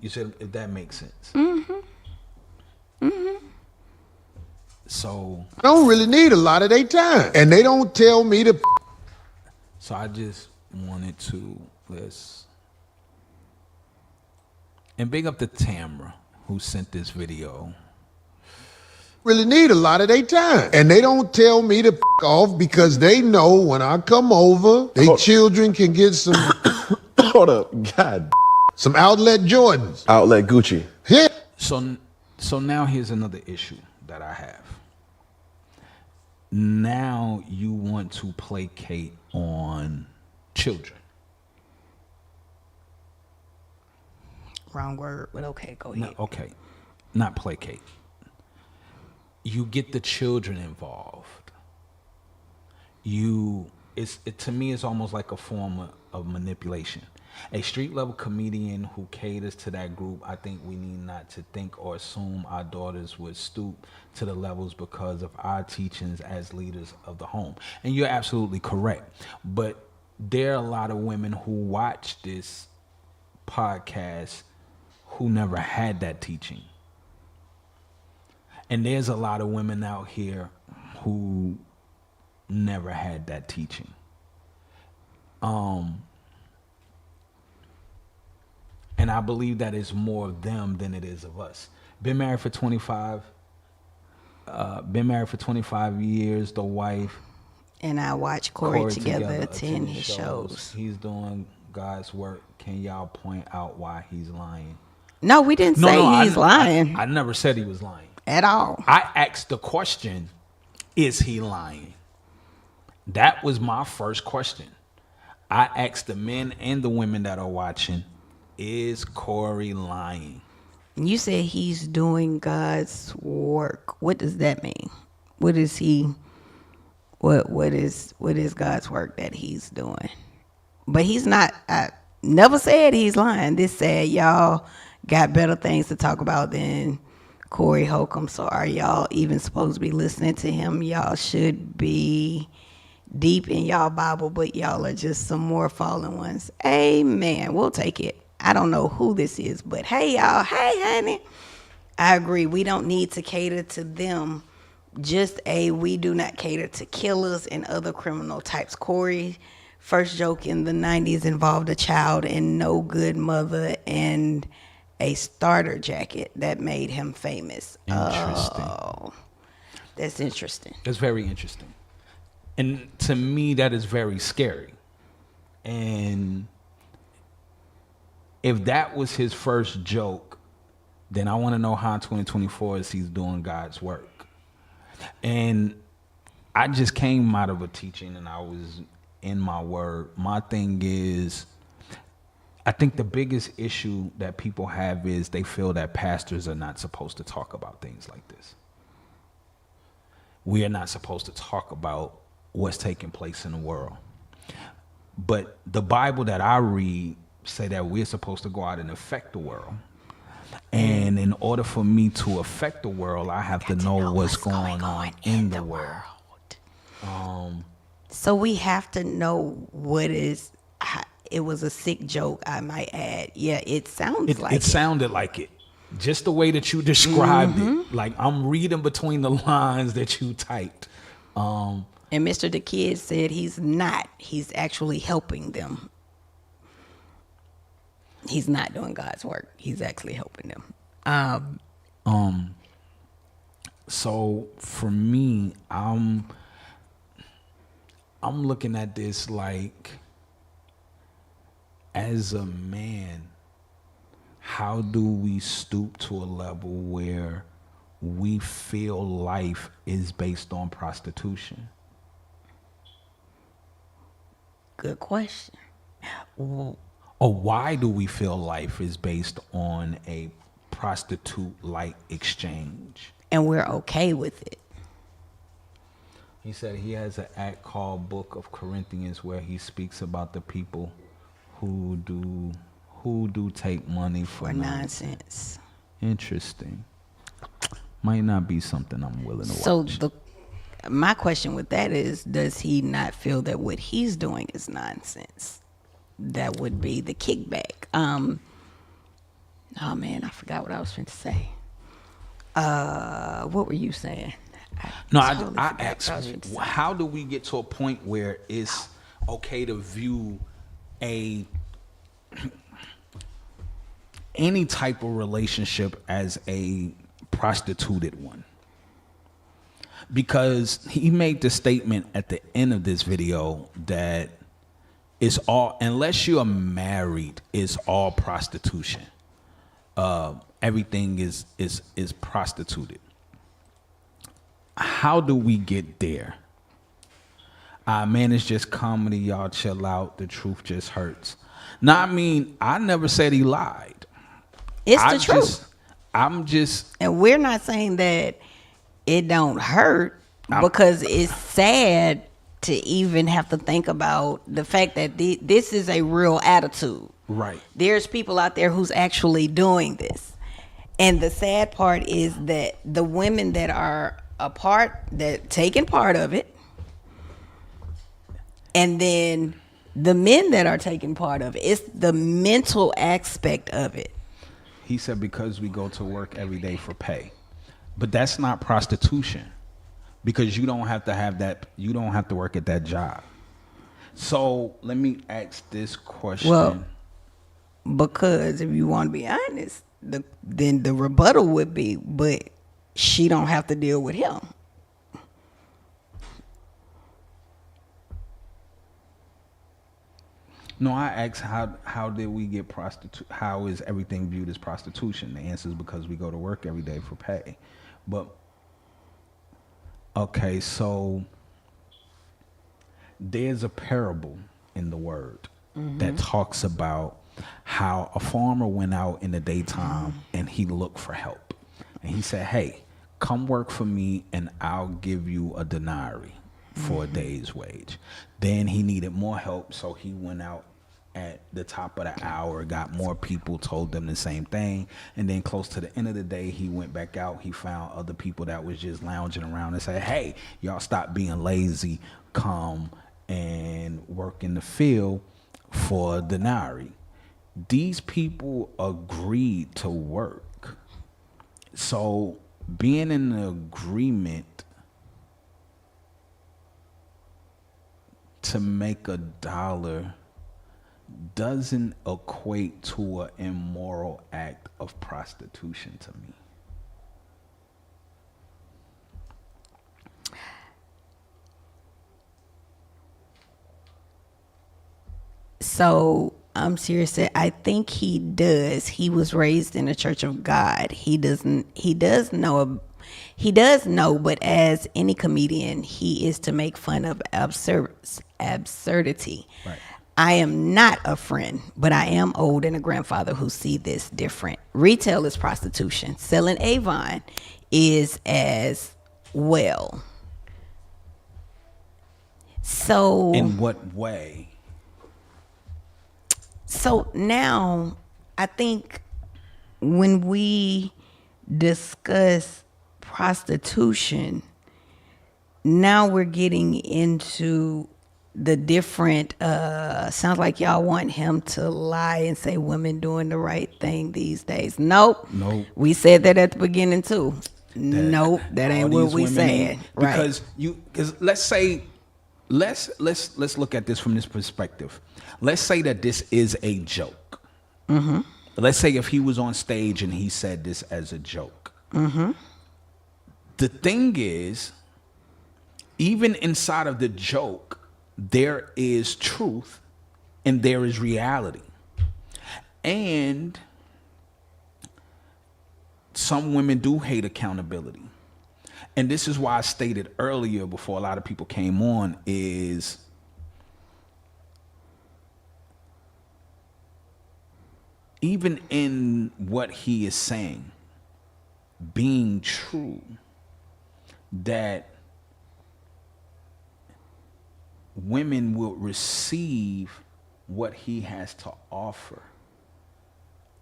said, if that makes sense. So I don't really need a lot of their time. And they don't tell me to. So I just wanted to and big up to Tamra who sent this video. Really need a lot of their time. And they don't tell me to off because they know when I come over, their children can get some Hold up. God. some outlet Jordans. Outlet Gucci. Yeah. So now here's another issue that I have. Now you want to placate on children. Wrong word, but okay, go ahead. No, okay, not placate. You get the children involved. To me, it's almost like a form of manipulation. A street level comedian who caters to that group, I think we need not to think or assume our daughters would stoop to the levels because of our teachings as leaders of the home. And you're absolutely correct. But there are a lot of women who watch this podcast who never had that teaching. And there's a lot of women out here who never had that teaching. And I believe that it's more of them than it is of us. Been married for 25 years, the wife. And I watch Corey together attend his his shows. He's doing God's work. Can y'all point out why he's lying? No, we didn't say he's lying I never said he was lying. at all. I asked the question, is he lying? That was my first question. I asked the men and the women that are watching, is Corey lying? You said he's doing God's work. What does that mean? What is he? What is God's work that he's doing? But he's not. I never said he's lying. This said y'all got better things to talk about than Corey Holcomb. So are y'all even supposed to be listening to him? Y'all should be deep in y'all Bible, but y'all are just some more fallen ones. Amen. We'll take it. I don't know who this is, but hey, y'all. Hey, honey. I agree. We don't need to cater to them. We do not cater to killers and other criminal types. Corey, first joke in the 90s involved a child and no good mother and a starter jacket that made him famous. Interesting. Oh, that's interesting. That's very interesting. And to me, that is very scary. And if that was his first joke, then I want to know how in 2024 is he's doing God's work. And I just came out of a teaching and I was in my word. My thing is, I think the biggest issue that people have is they feel that pastors are not supposed to talk about things like this. We are not supposed to talk about what's taking place in the world. But the Bible that I read say that we're supposed to go out and affect the world. And in order for me to affect the world, I have to know what's going on in the world. So we have to know what is. It was a sick joke, I might add. Yeah, it sounds like it sounded like it. Just the way that you described it. Like, I'm reading between the lines that you typed. And Mr. the Kid said he's not. He's actually helping them. He's not doing God's work. He's actually helping them. So for me, I'm looking at this like, as a man, how do we stoop to a level where we feel life is based on prostitution? Good question. Or why do we feel life is based on a prostitute-like exchange? And we're okay with it. He said he has an act called Book of Corinthians where he speaks about the people who do take money for nonsense. Interesting. Might not be something I'm willing to So watch. my question with that is, does he not feel that what he's doing is nonsense? That would be the kickback. Oh man, I forgot what I was trying to say. What were you saying? I totally forgot asked, what I was trying to say. how do we get to a point where it's okay to view any type of relationship as a prostituted one? Because he made the statement at the end of this video that it's all, unless you are married, it's all prostitution. Everything is prostituted. How do we get there? Man, it's just comedy. Y'all chill out. The truth just hurts. No, I mean, I never said he lied. It's the truth. I'm just. And we're not saying that it don't hurt, because it's sad to even have to think about the fact that this is a real attitude. Right. There's people out there who's actually doing this. And the sad part is that the women that are taking part of it, and then the men that are taking part of it, it's the mental aspect of it. He said because we go to work every day for pay. But that's not prostitution, because you don't have to have that. You don't have to work at that job. So let me ask this question. Well, because if you want to be honest, then the rebuttal would be, but she don't have to deal with him. No, I asked how did we get how is everything viewed as prostitution? The answer is because we go to work every day for pay. But okay, so there's a parable in the word that talks about how a farmer went out in the daytime and he looked for help. And he said, hey, come work for me and I'll give you a denarii for a day's wage. Then he needed more help, so he went out at the top of the hour, got more people, told them the same thing, and then close to the end of the day, he went back out. He found other people that was just lounging around and said, hey, y'all stop being lazy, come and work in the field for a denarii. These people agreed to work. So being in an agreement to make $1 doesn't equate to an immoral act of prostitution to me. So I'm serious. I think he does. He was raised in the Church of God. He does know, but as any comedian, he is to make fun of absurdity. Right. I am not a friend, but I am old and a grandfather who see this different. Retail is prostitution. Selling Avon is as well. So In what way? So now I think when we discuss prostitution, now we're getting into the different sounds like y'all want him to lie and say women doing the right thing these days. Nope. We said that at the beginning too. Nope, that all ain't what these we women said. ain't- Right. Because let's say let's look at this from this perspective. Let's say that this is a joke. Mm-hmm. Let's say if he was on stage and he said this as a joke. Mm-hmm. The thing is, even inside of the joke, there is truth and there is reality. And some women do hate accountability. And this is why I stated earlier, before a lot of people came on, is even in what he is saying, being true, that women will receive what he has to offer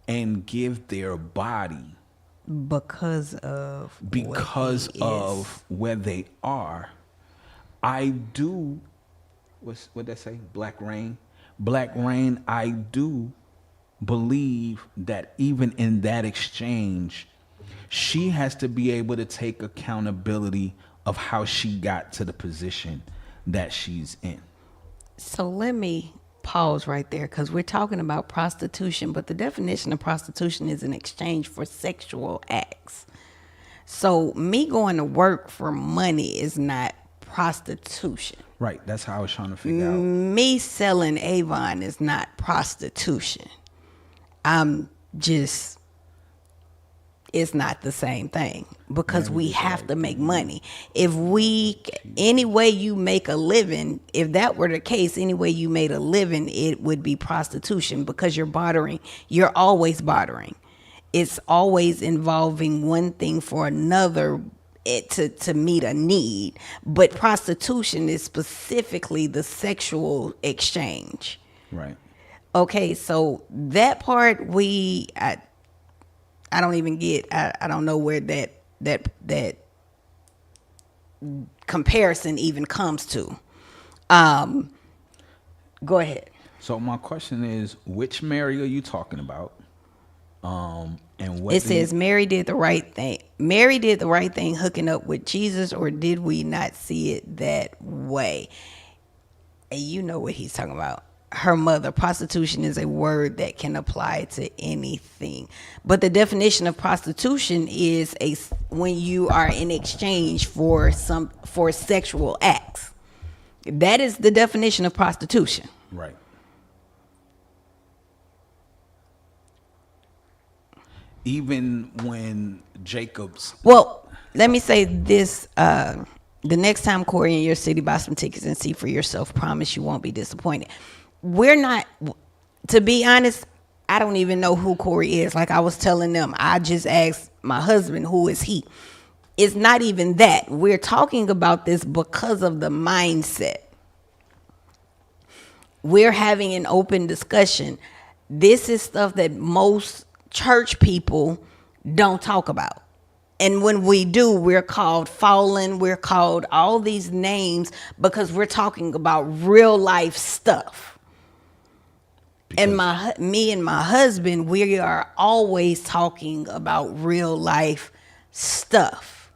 and give their body Because of where they are. I do, what that say? Black Rain. I do believe that even in that exchange, she has to be able to take accountability of how she got to the position that she's in. So let me pause right there, because we're talking about prostitution, but the definition of prostitution is an exchange for sexual acts. So me going to work for money is not prostitution. Right. That's how I was trying to figure out. Me selling Avon is not prostitution. It's not the same thing, because we have to make money. Any way you make a living, if that were the case, any way you made a living, it would be prostitution, because you're bartering. You're always bartering. It's always involving one thing for another to meet a need. But prostitution is specifically the sexual exchange. Right. Okay, so that part I don't even get. I don't know where that comparison even comes to. Go ahead. So my question is, which Mary are you talking about? And what It says Mary did the right thing. Mary did the right thing hooking up with Jesus, or did we not see it that way? And you know what he's talking about. Her mother. Prostitution is a word that can apply to anything. But the definition of prostitution is when you are in exchange for sexual acts. That is the definition of prostitution. Right. Even when Jacob's... Well, let me say this. The next time Corey in your city, buy some tickets and see for yourself. Promise you won't be disappointed. We're not, to be honest, I don't even know who Corey is. Like I was telling them, I just asked my husband, who is he? It's not even that. We're talking about this because of the mindset. We're having an open discussion. This is stuff that most church people don't talk about. And when we do, we're called fallen. We're called all these names because we're talking about real life stuff. And me and my husband, we are always talking about real life stuff.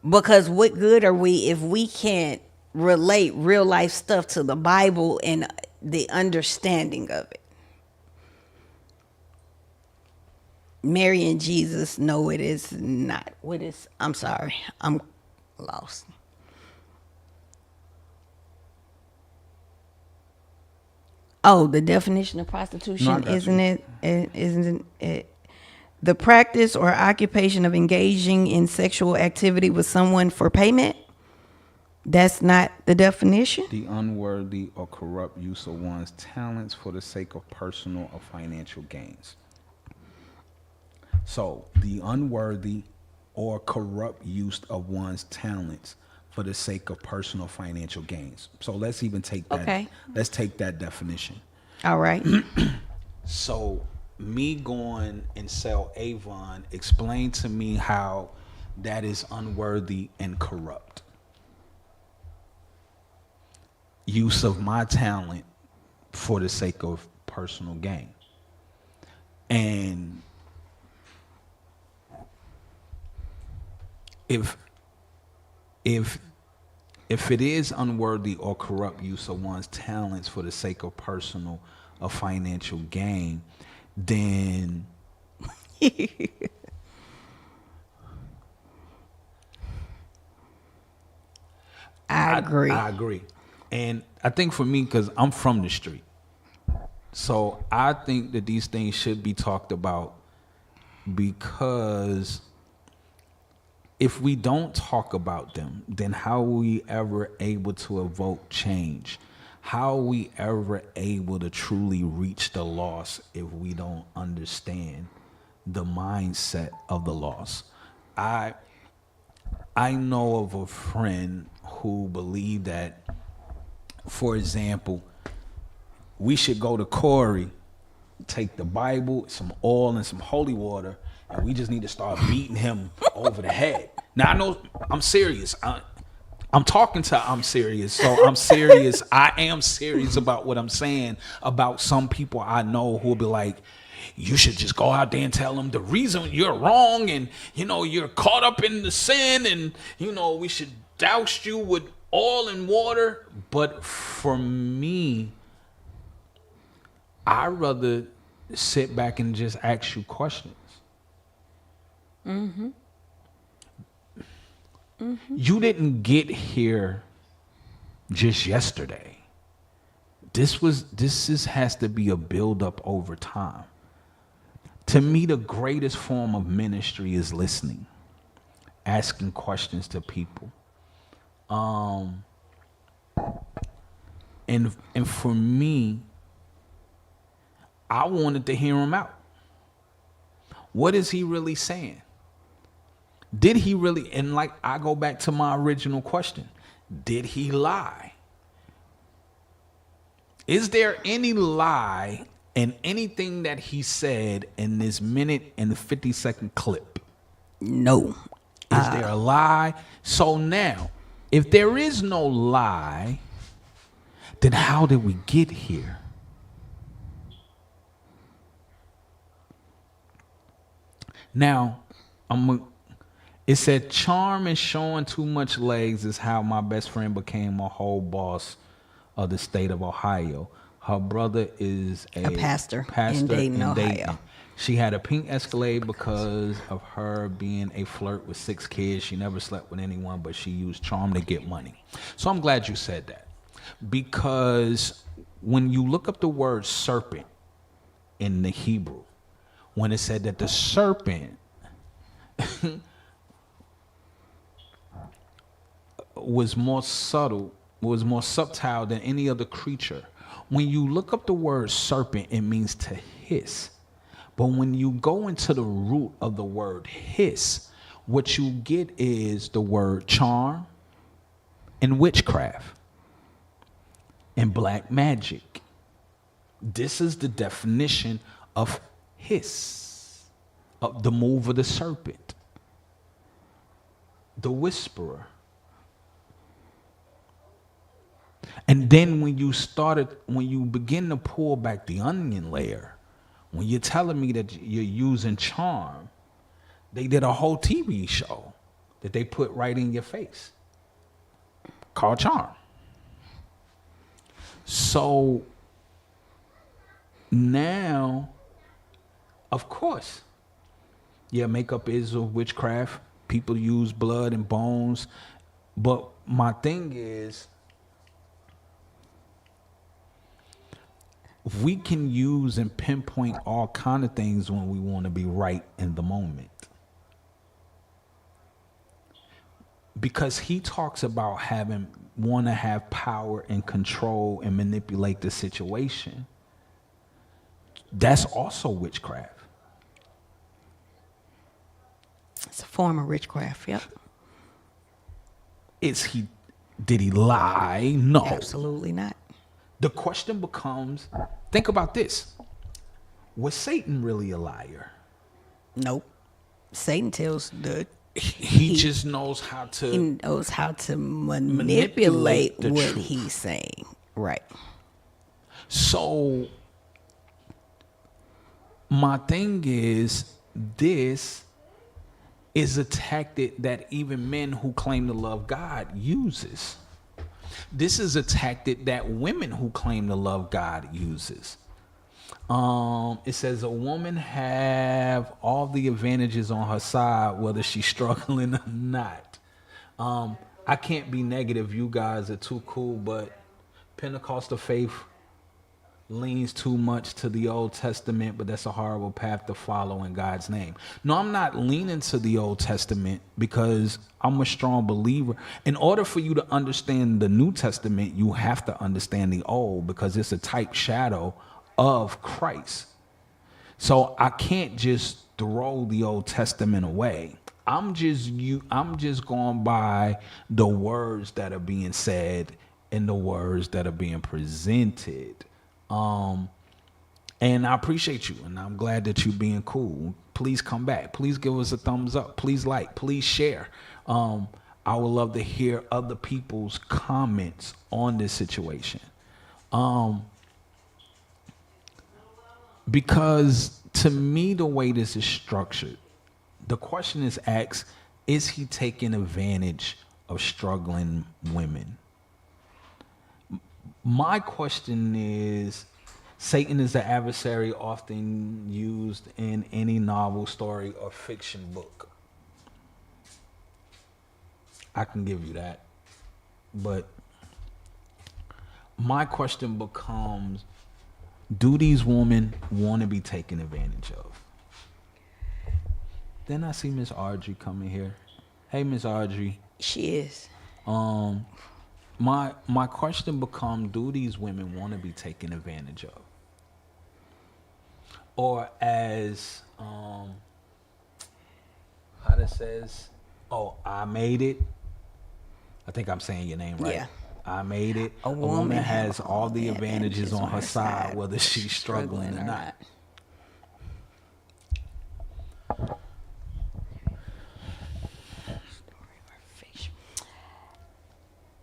Because what good are we if we can't relate real life stuff to the Bible and the understanding of it? Mary and Jesus, no, it is not. I'm sorry, I'm lost. Oh, the definition of prostitution, isn't it the practice or occupation of engaging in sexual activity with someone for payment? That's not the definition. The unworthy or corrupt use of one's talents for the sake of personal or financial gains. So, the unworthy or corrupt use of one's talents for the sake of personal financial gains. So let's even take that. Okay. Let's take that definition. All right. So me going and sell Avon, explain to me how that is unworthy and corrupt. use of my talent for the sake of personal gain. And if it is unworthy or corrupt use of one's talents for the sake of personal or financial gain, then I agree. I agree. And I think for me, because I'm from the street, so I think that these things should be talked about, because if we don't talk about them, then how are we ever able to evoke change? How are we ever able to truly reach the lost if we don't understand the mindset of the lost? I know of a friend who believed that, for example, we should go to Corey, take the Bible, some oil, and some holy water, and we just need to start beating him over the head. Now, I know I'm serious. I'm talking to I'm serious. So I'm serious. I am serious about what I'm saying about some people I know who will be like, you should just go out there and tell them the reason you're wrong, and, you know, you're caught up in the sin, and, you know, we should douse you with oil and water. But for me, I'd rather sit back and just ask you questions. Mm-hmm. Mm-hmm. You didn't get here just yesterday. This has to be a build-up over time. To me, the greatest form of ministry is listening, asking questions to people. And for me, I wanted to hear him out. What is he really saying? Did he really, and like I go back to my original question, did he lie? Is there any lie in anything that he said in this minute and the 50-second clip? No. Is there a lie? So now, if there is no lie, then how did we get here? Now, it said, charm and showing too much legs is how my best friend became a whole boss of the state of Ohio. Her brother is a pastor in Dayton, Ohio. She had a pink Escalade because of her being a flirt with 6 kids. She never slept with anyone, but she used charm to get money. So I'm glad you said that, because when you look up the word serpent in the Hebrew, when it said that the serpent was more subtle than any other creature. When you look up the word serpent, it means to hiss. But when you go into the root of the word hiss, what you get is the word charm and witchcraft and black magic. This is the definition of hiss, of the move of the serpent, the whisperer. And then when you begin to pull back the onion layer, when you're telling me that you're using charm, they did a whole TV show that they put right in your face called Charm. So now, of course, yeah, makeup is a witchcraft. People use blood and bones. But my thing is, we can use and pinpoint all kind of things when we want to be right in the moment. Because he talks about want to have power and control and manipulate the situation. That's also witchcraft. It's a form of witchcraft, yep. Did he lie? No. Absolutely not. The question becomes, think about this. Was Satan really a liar? Nope. Satan tells he just knows how to... He knows how to manipulate what truth. he's saying. Right. So my thing is, this is a tactic that even men who claim to love God uses. This is a tactic that women who claim to love God uses. It says a woman have all the advantages on her side, whether she's struggling or not. I can't be negative. You guys are too cool, but Pentecostal faith leans too much to the Old Testament, but that's a horrible path to follow in God's name. No, I'm not leaning to the Old Testament because I'm a strong believer. In order for you to understand the New Testament, you have to understand the Old, because it's a type shadow of Christ. So I can't just throw the Old Testament away. I'm just going by the words that are being said and the words that are being presented. And I appreciate you, and I'm glad that you're being cool. Please come back. Please give us a thumbs up. Please like. Please share. I would love to hear other people's comments on this situation. Because to me, the way this is structured, the question is asked, is he taking advantage of struggling women? My question is, Satan is the adversary often used in any novel, story, or fiction book. I can give you that. But my question becomes, do these women want to be taken advantage of? Then I see Miss Audrey coming here. Hey, Miss Audrey. She is. My question becomes, do these women want to be taken advantage of? Or as how it says, I made it. I think I'm saying your name right. Yeah. I made it. A woman has all the advantages on her side, whether she's struggling or not.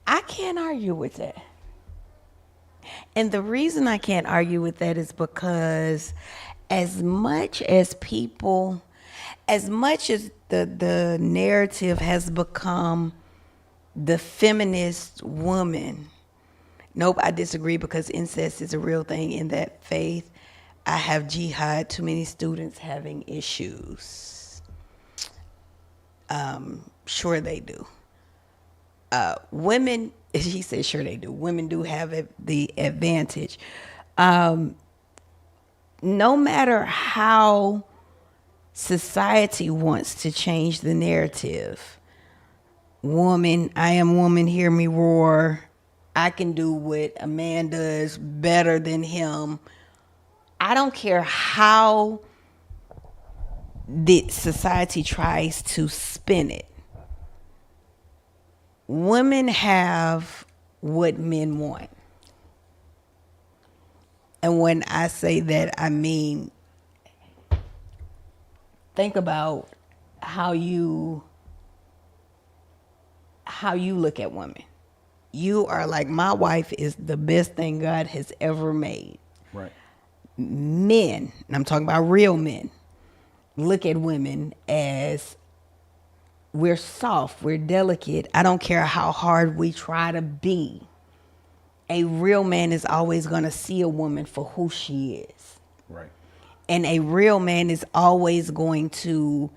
I can't argue with that. And the reason I can't argue with that is because as much as the narrative has become the feminist woman, nope, I disagree, because incest is a real thing in that faith. I have jihad, too many students having issues. Sure they do. Women, he said, sure they do. Women do have the advantage. No matter how society wants to change the narrative, woman, I am woman, hear me roar. I can do what a man does better than him. I don't care how the society tries to spin it. Women have what men want. And when I say that, I mean, think about how you look at women. You are like, my wife is the best thing God has ever made. Right. Men, and I'm talking about real men, look at women as we're soft, we're delicate. I don't care how hard we try to be. A real man is always going to see a woman for who she is. Right. And a real man is always going to,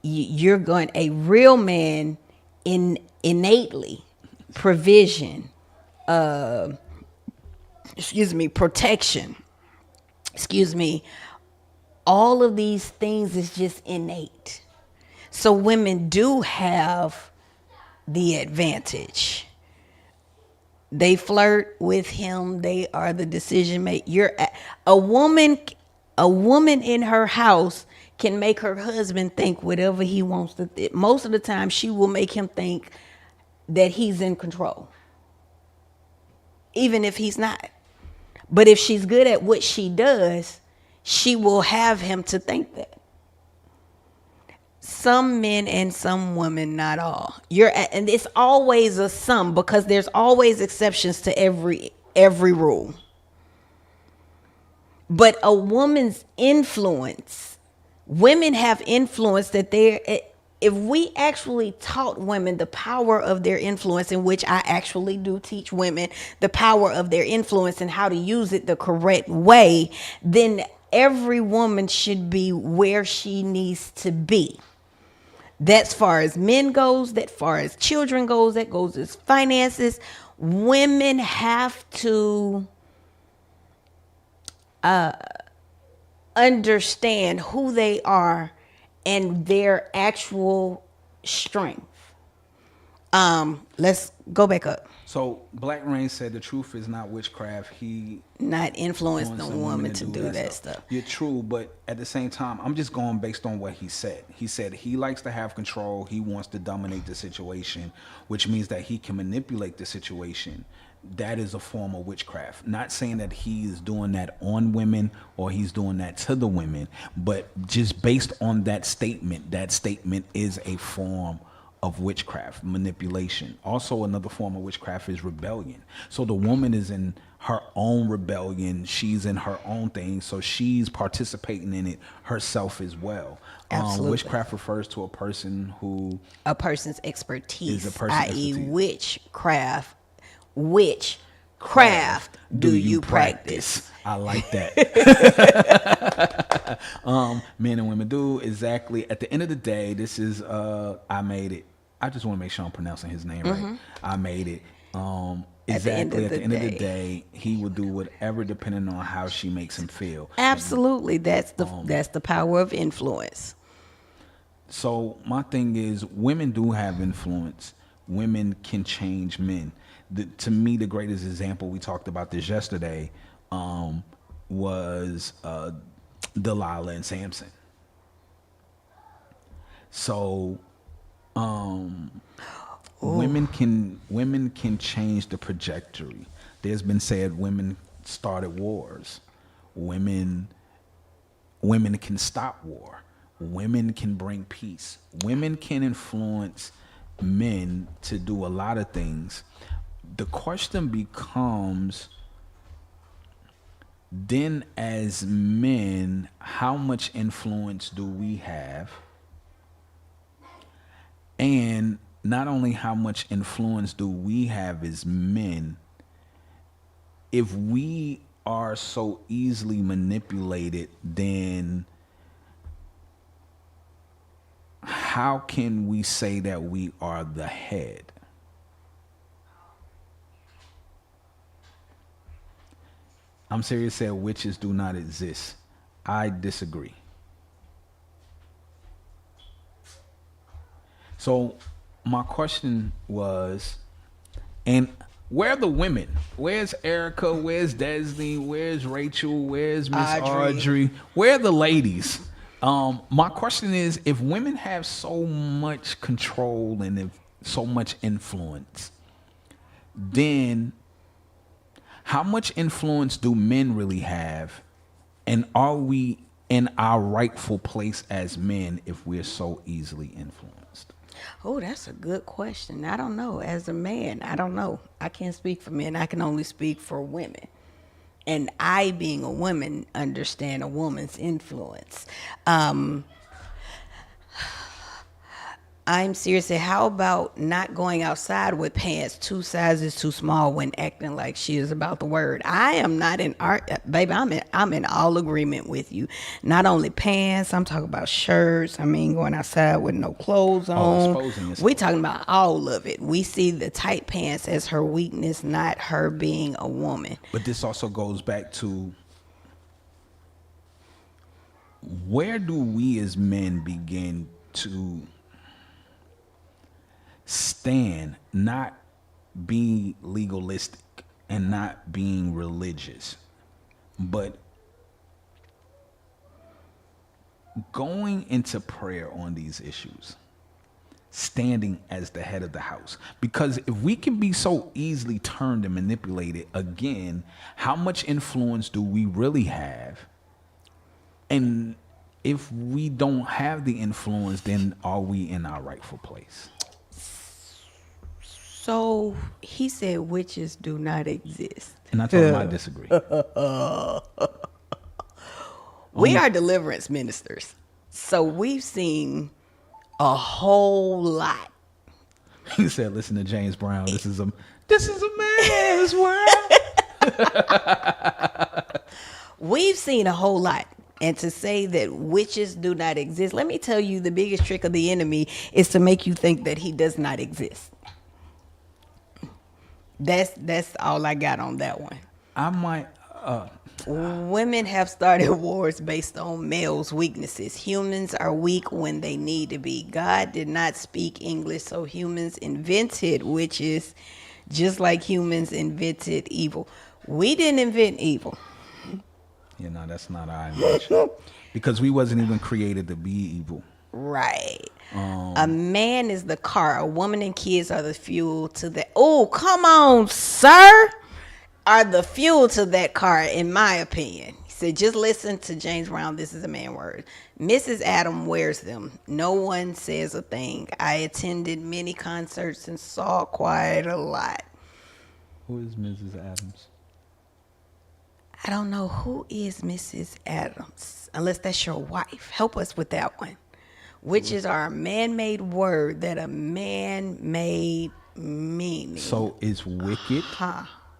a real man innately, provision, protection, all of these things is just innate. So women do have the advantage. They flirt with him. They are the decision maker. A woman in her house can make her husband think whatever he wants to think. Most of the time, she will make him think that he's in control, even if he's not. But if she's good at what she does, she will have him to think that. Some men and some women, not all. And it's always a some, because there's always exceptions to every every rule. But a woman's influence, women have influence that if we actually taught women the power of their influence, in which I actually do teach women the power of their influence and how to use it the correct way, then every woman should be where she needs to be. That's far as men goes, that far as children goes, that goes as finances. Women have to understand who they are and their actual strength. Let's go back up. So Black Rain said the truth is not witchcraft. He Not influence the influencing woman to do that stuff. You're true, but at the same time, I'm just going based on what he said. He said he likes to have control. He wants to dominate the situation, which means that he can manipulate the situation. That is a form of witchcraft. Not saying that he is doing that on women or he's doing that to the women, but just based on that statement is a form of witchcraft, manipulation. Also, another form of witchcraft is rebellion. So the woman is in her own rebellion. She's in her own thing. So she's participating in it herself as well. Absolutely. Witchcraft refers to a person who... A person's expertise, Is a person's i.e. expertise. Which craft do you practice? I like that. Men and women do exactly. At the end of the day, this is I made it. I just want to make sure I'm pronouncing his name right. I made it. Exactly. At the end of the day, he will do whatever depending on how she makes him feel. Absolutely. That's the power of influence. So my thing is, women do have influence. Women can change men. To me, the greatest example, we talked about this yesterday, was Delilah and Samson. So women can change the trajectory. There's been said women started wars. Women can stop war. Women can bring peace. Women can influence men to do a lot of things. The question becomes, then as men, how much influence do we have? And not only how much influence do we have as men, if we are so easily manipulated, then how can we say that we are the head? I'm serious, said witches do not exist. I disagree. So my question was, and where are the women? Where's Erica? Where's Desney? Where's Rachel? Where's Miss Audrey? Where are the ladies? My question is, if women have so much control and if so much influence, then how much influence do men really have? And are we in our rightful place as men if we're so easily influenced? Oh, that's a good question. I don't know. As a man, I don't know. I can't speak for men. I can only speak for women. And I, being a woman, understand a woman's influence. I'm serious. How about not going outside with pants 2 sizes too small when acting like she is about the word? I am not in art, baby. I'm in all agreement with you. Not only pants, I'm talking about shirts. I mean, going outside with no clothes on. We talking about all of it. We see the tight pants as her weakness, not her being a woman. But this also goes back to, where do we as men begin to stand, not being legalistic and not being religious, but going into prayer on these issues, standing as the head of the house? Because if we can be so easily turned and manipulated, again, how much influence do we really have? And if we don't have the influence, then are we in our rightful place? So he said witches do not exist. And I told him I disagree. We are deliverance ministers. So we've seen a whole lot. He said, "Listen to James Brown. This is a man's world." We've seen a whole lot. And to say that witches do not exist, let me tell you, the biggest trick of the enemy is to make you think that he does not exist. That's all I got on that one. I might. Women have started wars based on males' weaknesses. Humans are weak when they need to be. God did not speak English, so humans invented witches just like humans invented evil. We didn't invent evil. You know, that's not our invention. Because we wasn't even created to be evil. Right. A man is the car. A woman and kids are the fuel to the... Oh, come on, sir. Are the fuel to that car, in my opinion. He said, just listen to James Brown. This is a man word. Mrs. Adam wears them. No one says a thing. I attended many concerts and saw quite a lot. Who is Mrs. Adams? I don't know who is Mrs. Adams, unless that's your wife. Help us with that one. Witches are a man-made word that a man-made meaning. So is wicked?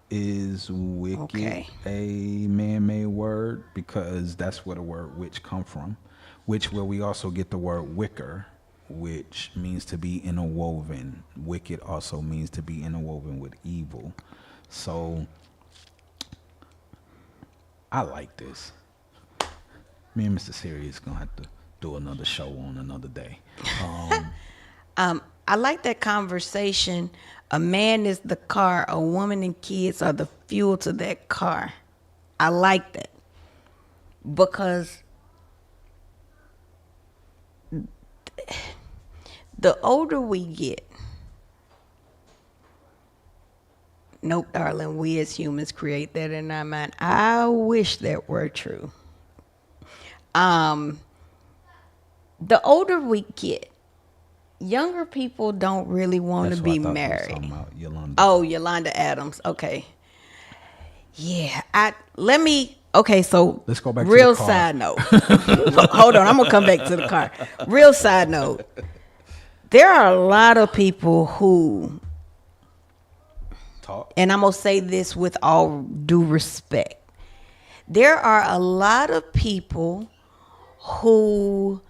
Is wicked a man-made word? Because that's where the word witch come from. Which where we also get the word wicker, which means to be interwoven. Wicked also means to be interwoven with evil. So I like this. Me and Mr. Sirius gonna have to do another show on another day. I like that conversation. A man is the car. A woman and kids are the fuel to that car. I like that. Because the older we get, nope, darling, we as humans create that in our mind. I wish that were true. The older we get, younger people don't really want to be married. Yolanda. Oh, Yolanda Adams. Okay. Yeah. So let's go back real to the car. side note. Hold on, I'm gonna come back to the car. Real side note. There are a lot of people who Talk. And I'm gonna say this with all due respect. There are a lot of people who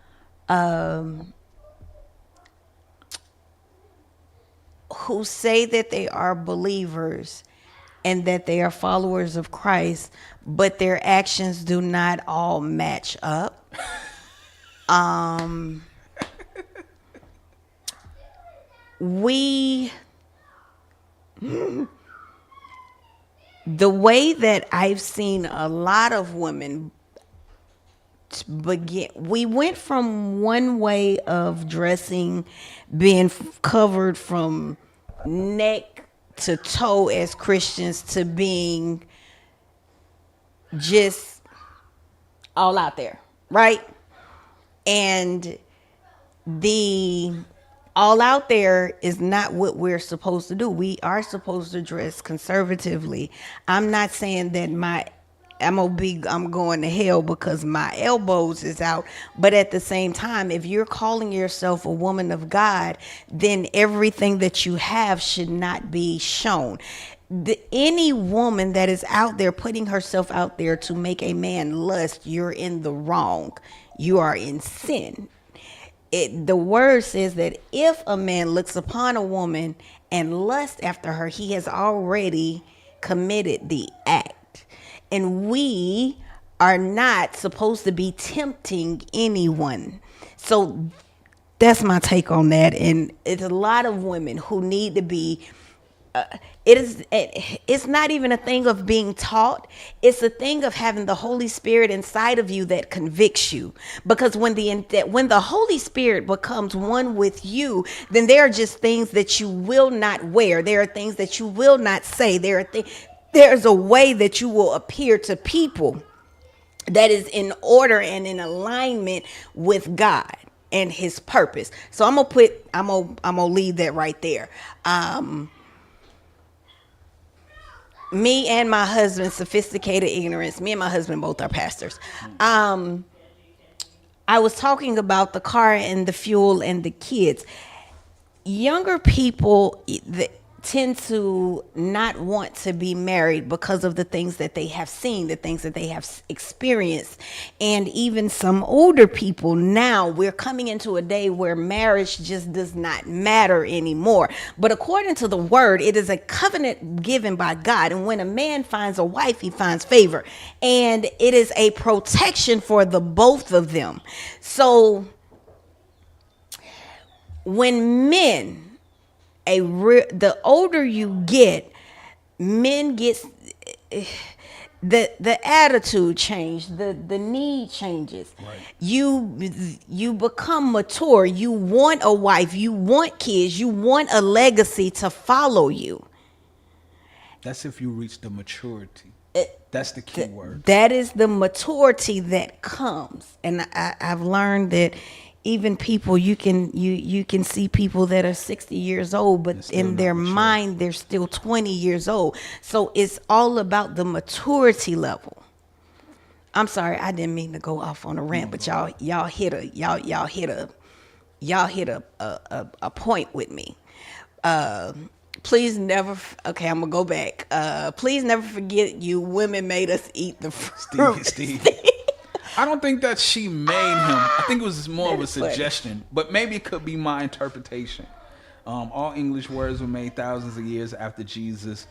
say that they are believers and that they are followers of Christ, but their actions do not all match up. The way that I've seen a lot of women begin, we went from one way of dressing, being covered from neck to toe as Christians, to being just all out there, right? And the all out there is not what we're supposed to do. We are supposed to dress conservatively. I'm not saying that I'm going to hell because my elbows is out. But at the same time, if you're calling yourself a woman of God, then everything that you have should not be shown. Any woman that is out there putting herself out there to make a man lust, you're in the wrong. You are in sin. The word says that if a man looks upon a woman and lusts after her, he has already committed the act. And we are not supposed to be tempting anyone. So that's my take on that. And it's a lot of women who need to be it's not even a thing of being taught. It's a thing of having the Holy Spirit inside of you that convicts you. Because when the Holy Spirit becomes one with you, then there are just things that you will not wear. There are things that you will not say. There's a way that you will appear to people that is in order and in alignment with God and his purpose. So I'm gonna leave that right there. me and my husband, sophisticated ignorance. Me and my husband both are pastors. I was talking about the car and the fuel and the kids. Younger people tend to not want to be married because of the things that they have seen, the things that they have experienced. And even some older people now, we're coming into a day where marriage just does not matter anymore. But according to the word, it is a covenant given by God. And when a man finds a wife, he finds favor. And it is a protection for the both of them. So when men, the older you get, men get the attitude change, the need changes. Right. You become mature. You want a wife, you want kids, you want a legacy to follow you. That's if you reach the maturity. That's the key word. That is the maturity that comes. And I've learned that even people, you can see people that are 60 years old, but in their mind, they're still 20 years old. So it's all about the maturity level. I'm sorry, I didn't mean to go off on a rant, but y'all hit a point with me. Please never. Okay, I'm gonna go back. Please never forget you women made us eat the fruit. Steve. I don't think that she made him. I think it was more of a suggestion, but maybe it could be my interpretation. All English words were made thousands of years after Jesus.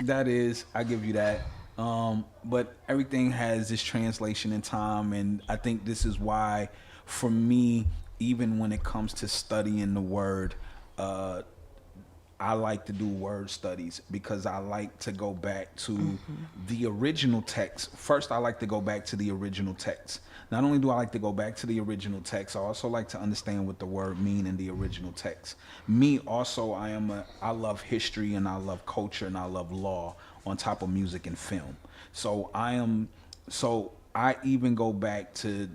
That is, I give you that. But everything has this translation in time, and I think this is why, for me, even when it comes to studying the word, I like to do word studies because I like to go back to the original text. First, I like to go back to the original text. Not only do I like to go back to the original text, I also like to understand what the word mean in the original text. Me also, I love history and I love culture and I love law on top of music and film. So I even go back to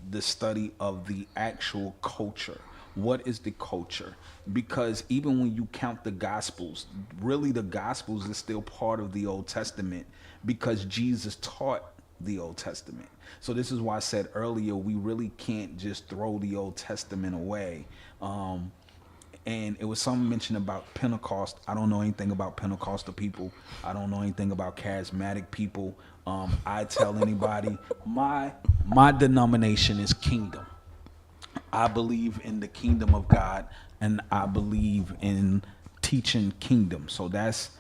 the study of the actual culture. What is the culture? Because even when you count the Gospels, really the Gospels is still part of the Old Testament because Jesus taught the Old Testament. So this is why I said earlier, we really can't just throw the Old Testament away. And it was something mentioned about Pentecost. I don't know anything about Pentecostal people. I don't know anything about charismatic people. I tell anybody, my denomination is Kingdom. I believe in the kingdom of God, and I believe in teaching kingdom. So that's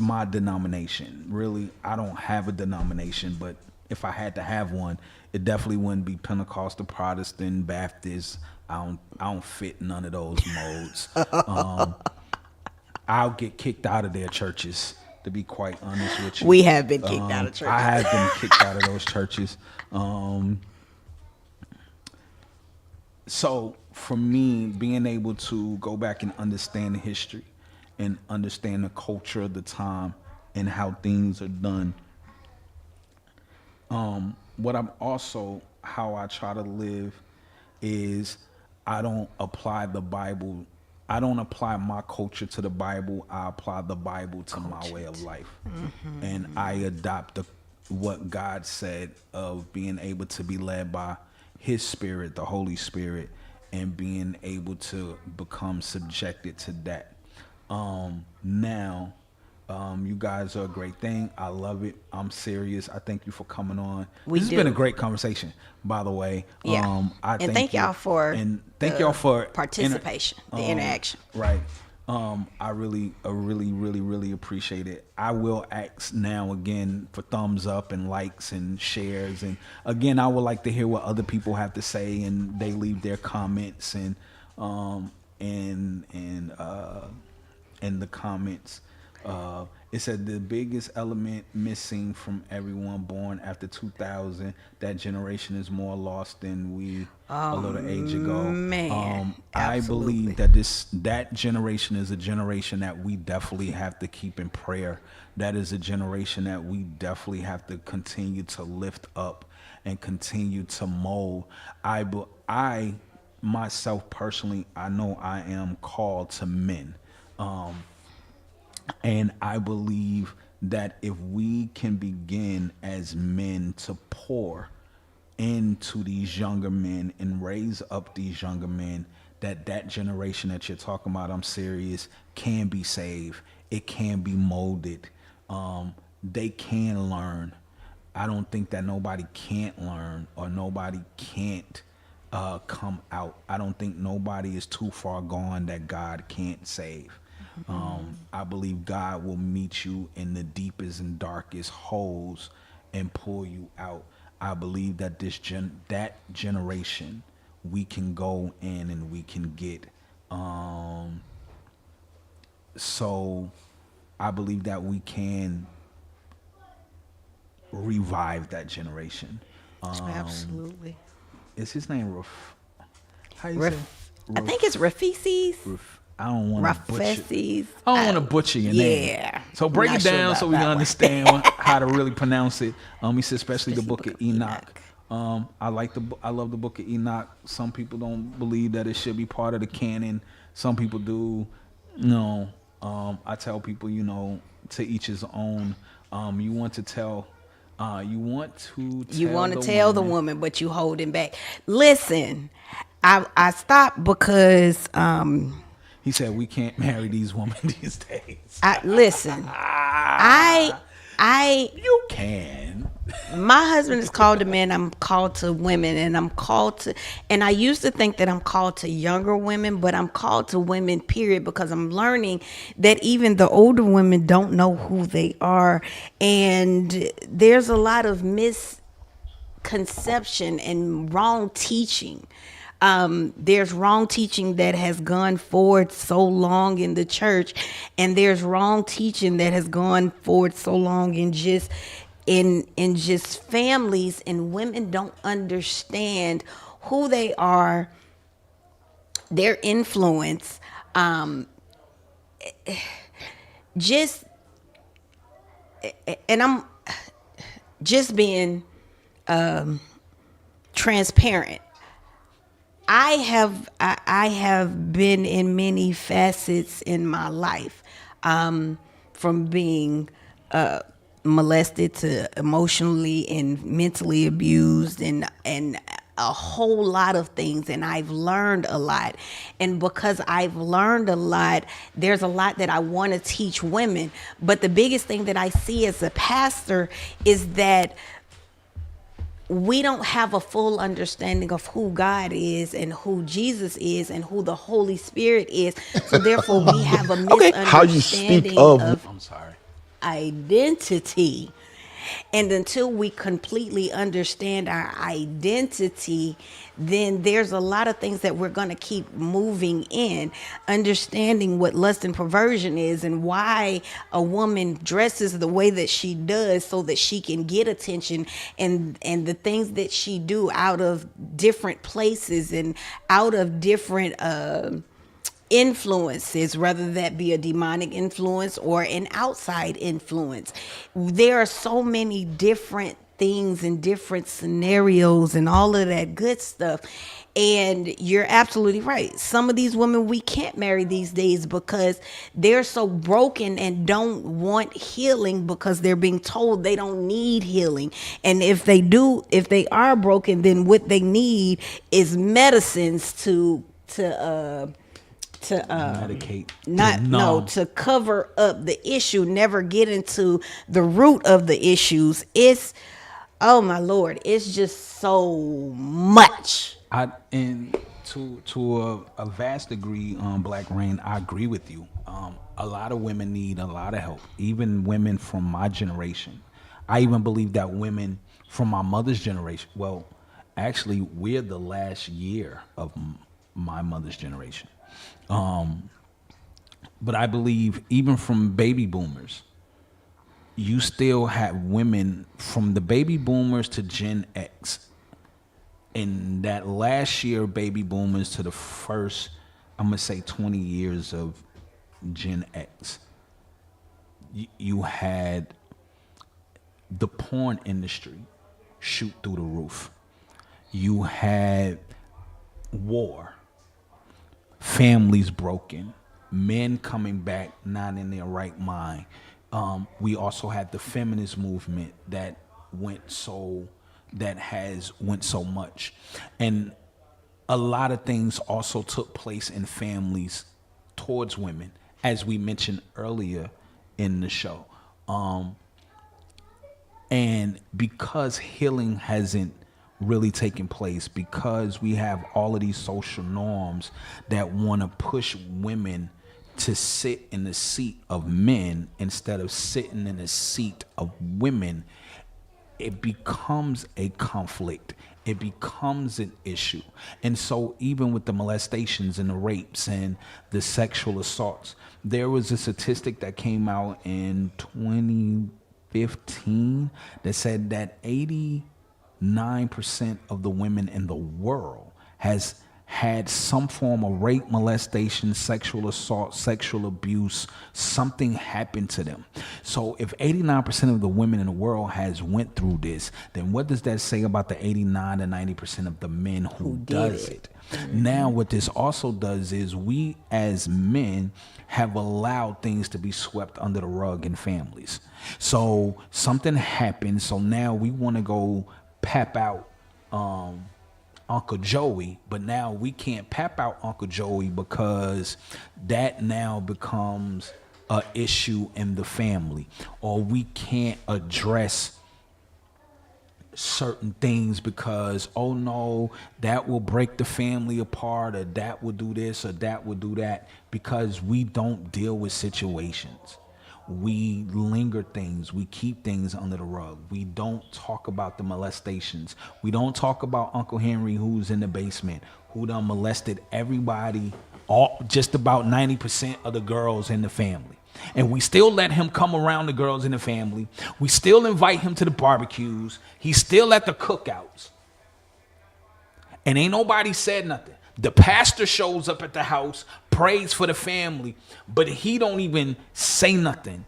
my denomination. Really, I don't have a denomination, but if I had to have one, it definitely wouldn't be Pentecostal, Protestant, Baptist. I don't fit none of those modes. I'll get kicked out of their churches, to be quite honest with you. We have been kicked out of churches. I have been kicked out of those churches. So for me, being able to go back and understand the history and understand the culture of the time and how things are done. How I try to live is I don't apply the Bible. I don't apply my culture to the Bible. I apply the Bible to my way of life. Mm-hmm. And I adopt what God said of being able to be led by His Spirit, the Holy Spirit, and being able to become subjected to that. Now, you guys are a great thing. I love it. I'm serious. I thank you for coming on. This has been a great conversation, by the way. Yeah. Thank y'all for participation, the interaction. Right. I really appreciate it. I will ask now again for thumbs up and likes and shares. And again, I would like to hear what other people have to say, and they leave their comments in the comments. It said the biggest element missing from everyone born after 2000, that generation is more lost than we a little age ago. Man, I believe that generation is a generation that we definitely have to keep in prayer. That is a generation that we definitely have to continue to lift up and continue to mold. I myself personally, I know I am called to men. And I believe that if we can begin as men to pour into these younger men and raise up these younger men, that generation that you're talking about, I'm serious, can be saved. It can be molded. They can learn. I don't think that nobody can't learn or nobody can't come out. I don't think nobody is too far gone that God can't save. I believe God will meet you in the deepest and darkest holes and pull you out. I believe that that generation we can go in and we can get. So I believe that we can revive that generation. Absolutely. Is his name Raf? How you say? I think it's Rafisis. I don't want to butcher. Rafisis. I don't want to butcher your name. Yeah. So break Not it sure down about so we that can one. understand how to really pronounce it. He said especially the book of Enoch. I love the book of Enoch. Some people don't believe that it should be part of the canon. Some people do. No. I tell people, to each his own. You want to tell the woman, but you holding back. Listen, I stopped because he said we can't marry these women these days. You can. My husband is called to men, I'm called to women, and I used to think that I'm called to younger women, but I'm called to women, period, because I'm learning that even the older women don't know who they are. And there's a lot of misconception and wrong teaching. There's wrong teaching that has gone forward so long in the church, and there's wrong teaching that has gone forward so long in just families, and women don't understand who they are, their influence, and I'm just being transparent. I have been in many facets in my life, from being molested to emotionally and mentally abused, and a whole lot of things, and I've learned a lot. And because I've learned a lot, there's a lot that I want to teach women. But the biggest thing that I see as a pastor is that we don't have a full understanding of who God is and who Jesus is and who the Holy Spirit is. So therefore we have a misunderstanding How you speak of identity. And until we completely understand our identity, then there's a lot of things that we're going to keep moving in, understanding what lust and perversion is and why a woman dresses the way that she does so that she can get attention, and the things that she do out of different places and out of different influences, whether that be a demonic influence or an outside influence. There are so many different things and different scenarios and all of that good stuff. And you're absolutely right. Some of these women we can't marry these days because they're so broken and don't want healing because they're being told they don't need healing. And if they are broken, then what they need is medicines to medicate, to cover up the issue, never get into the root of the issues. It's, oh my Lord, it's just so much. And to a vast degree, Black Rain, I agree with you. A lot of women need a lot of help, even women from my generation. I even believe that women from my mother's generation, well, actually, we're the last year of my mother's generation. But I believe even from baby boomers, you still have women from the baby boomers to Gen X. In that last year of baby boomers to the first, I'm going to say 20 years of Gen X, you had the porn industry shoot through the roof. You had war, families broken, men coming back not in their right mind. We also had the feminist movement that has went so much, and a lot of things also took place in families towards women, as we mentioned earlier in the show. And because healing hasn't really taken place, because we have all of these social norms that want to push women to sit in the seat of men instead of sitting in the seat of women, it becomes a conflict. It becomes an issue. And so even with the molestations and the rapes and the sexual assaults, there was a statistic that came out in 2015 that said that 89% of the women in the world has had some form of rape, molestation, sexual assault, sexual abuse, something happened to them. So if 89% of the women in the world has went through this, then what does that say about the 89 to 90% of the men who does it? Now what this also does is we as men have allowed things to be swept under the rug in families. So something happened, so now we want to go pap out Uncle Joey, but now we can't pap out Uncle Joey because that now becomes an issue in the family, or we can't address certain things because, oh no, that will break the family apart, or that will do this, or that will do that, because we don't deal with situations. We linger things. We keep things under the rug. We don't talk about the molestations. We don't talk about Uncle Henry, who's in the basement, who done molested everybody, just about 90% of the girls in the family. And we still let him come around the girls in the family. We still invite him to the barbecues. He's still at the cookouts. And ain't nobody said nothing. The pastor shows up at the house, prays for the family, but he don't even say nothing.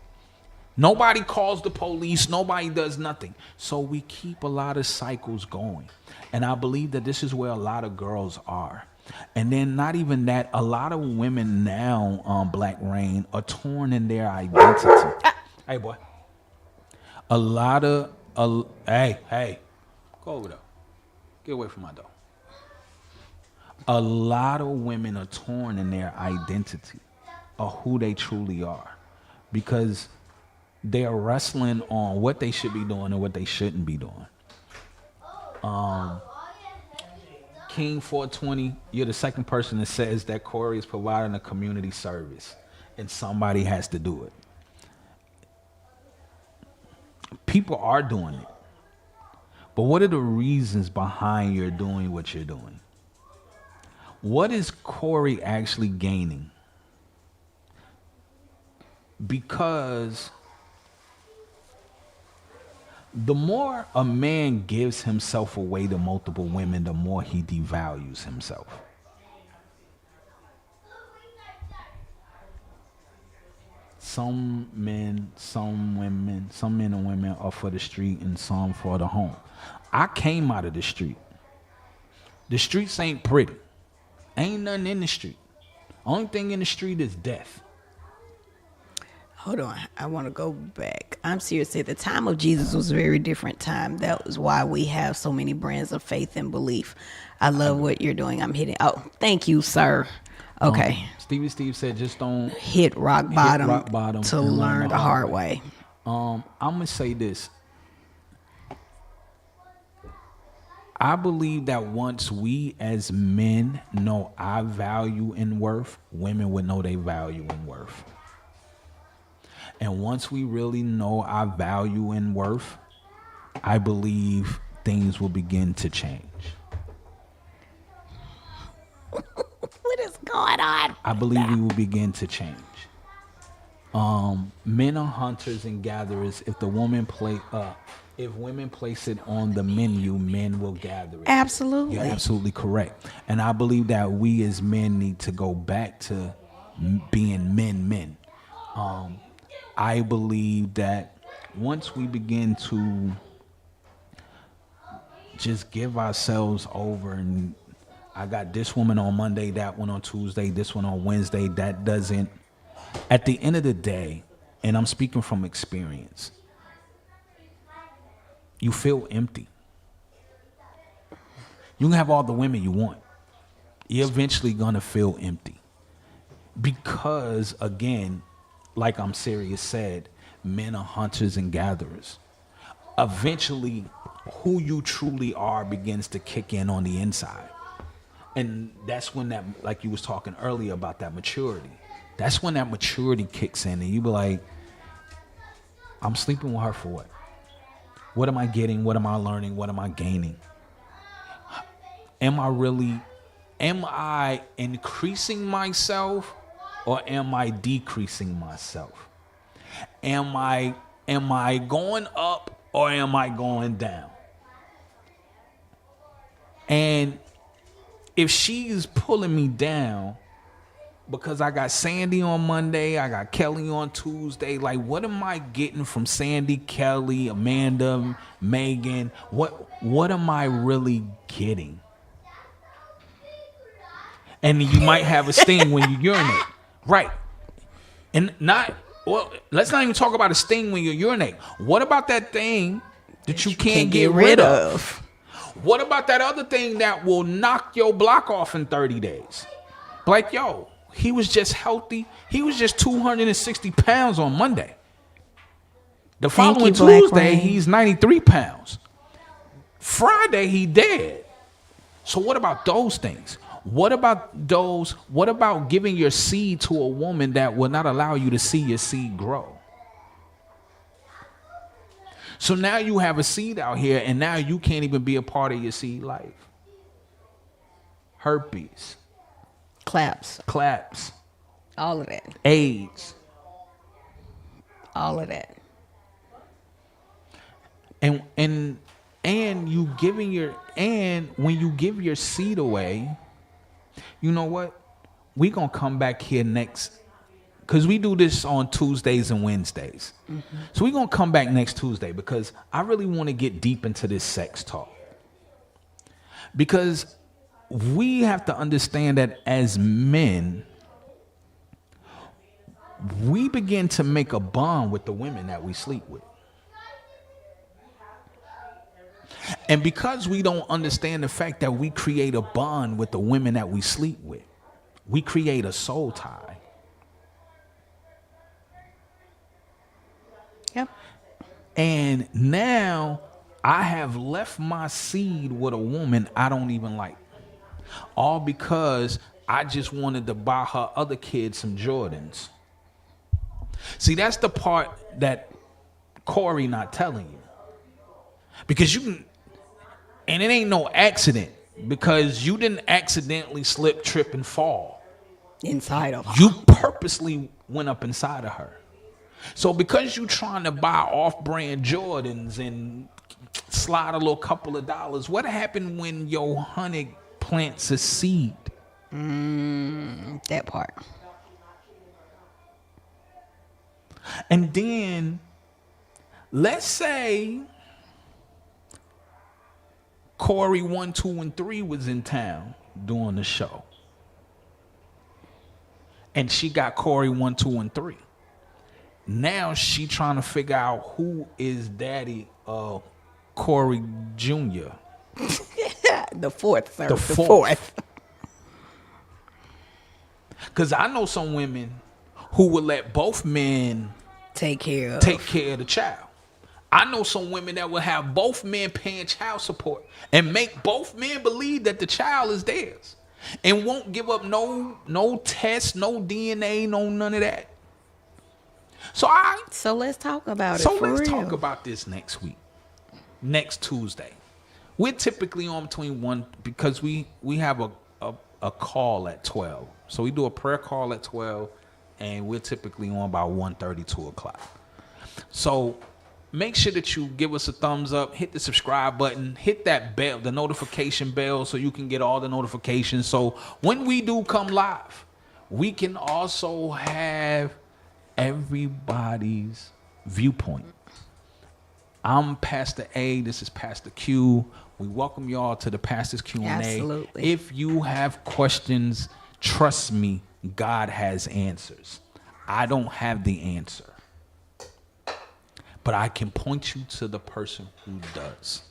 Nobody calls the police. Nobody does nothing. So we keep a lot of cycles going. And I believe that this is where a lot of girls are. And then not even that, a lot of women now, Black Rain, are torn in their identity. Hey, boy. Hey, go over there. Get away from my door. A lot of women are torn in their identity of who they truly are, because they are wrestling on what they should be doing and what they shouldn't be doing. King 420, you're the second person that says that Corey is providing a community service and somebody has to do it. People are doing it. But what are the reasons behind your doing what you're doing? What is Corey actually gaining? Because the more a man gives himself away to multiple women, the more he devalues himself. Some men, some women, some men and women are for the street and some for the home. I came out of the street. The streets ain't pretty. Ain't nothing in the street. Only thing in the street is death. Hold on. I want to go back. I'm serious. At the time of Jesus was a very different time. That was why we have so many brands of faith and belief. I love what you're doing. I'm hitting. Oh, thank you, sir. Okay. Stevie Steve said just don't hit rock bottom to and learn the hard way. I'm going to say this. I believe that once we as men know our value and worth, women would know their value and worth. And once we really know our value and worth, I believe things will begin to change. What is going on? I believe we will begin to change. Men are hunters and gatherers. If women place it on the menu, men will gather it. Absolutely. You're absolutely correct. And I believe that we as men need to go back to being men. I believe that once we begin to just give ourselves over and I got this woman on Monday, that one on Tuesday, this one on Wednesday. That doesn't, at the end of the day, and I'm speaking from experience, you feel empty. You can have all the women you want. You're eventually going to feel empty. Because, again, like I'm serious said, men are hunters and gatherers. Eventually, who you truly are begins to kick in on the inside. And that's when that, like you was talking earlier about that maturity. That's when that maturity kicks in and you be like, I'm sleeping with her for what? What am I getting? What am I learning? What am I gaining? Am I increasing myself or am I decreasing myself? Am I going up or am I going down? And if she's pulling me down because I got Sandy on Monday, I got Kelly on Tuesday, like what am I getting from Sandy, Kelly, Amanda, Megan? What am I really getting? And you might have a sting when you urinate. Right. And let's not even talk about a sting when you urinate. What about that thing that you can't get rid of? What about that other thing that will knock your block off in 30 days? Like, yo, he was just healthy. He was just 260 pounds on Monday. The following Tuesday, he's 93 pounds. Friday, he dead. So what about those things? What about giving your seed to a woman that will not allow you to see your seed grow? So now you have a seed out here and now you can't even be a part of your seed life. Herpes. Claps. All of that. AIDS. All of that. And you giving when you give your seed away, you know what? We gonna come back here next, because we do this on Tuesdays and Wednesdays. Mm-hmm. So we gonna come back next Tuesday because I really want to get deep into this sex talk. Because we have to understand that as men, we begin to make a bond with the women that we sleep with. And because we don't understand the fact that we create a bond with the women that we sleep with, we create a soul tie. Yep. And now I have left my seed with a woman I don't even like. All because I just wanted to buy her other kids some Jordans. See, that's the part that Corey not telling you. Because you can, and it ain't no accident, because you didn't accidentally slip, trip, and fall. Inside of her. You purposely went up inside of her. So because you trying to buy off-brand Jordans and slide a little couple of dollars, what happened when your honey plants a seed? That part. And then, let's say Corey 1, 2, and 3 was in town doing the show. And she got Corey 1, 2, and 3. Now she trying to figure out who is daddy of Corey Jr. The fourth, sir. The fourth. Because I know some women who would let both men take care of the child. I know some women that will have both men paying child support and make both men believe that the child is theirs and won't give up no tests, no DNA, no none of that. So let's talk about it. So let's talk about this next week, next Tuesday. We're typically on between 1, because we have a call at 12. So we do a prayer call at 12, and we're typically on about 1:30, 2 o'clock. So make sure that you give us a thumbs up, hit the subscribe button, hit that bell, the notification bell, so you can get all the notifications. So when we do come live, we can also have everybody's viewpoint. I'm Pastor A. This is Pastor Q. We welcome y'all to the Pastor's Q&A. Absolutely. If you have questions, trust me, God has answers. I don't have the answer, but I can point you to the person who does.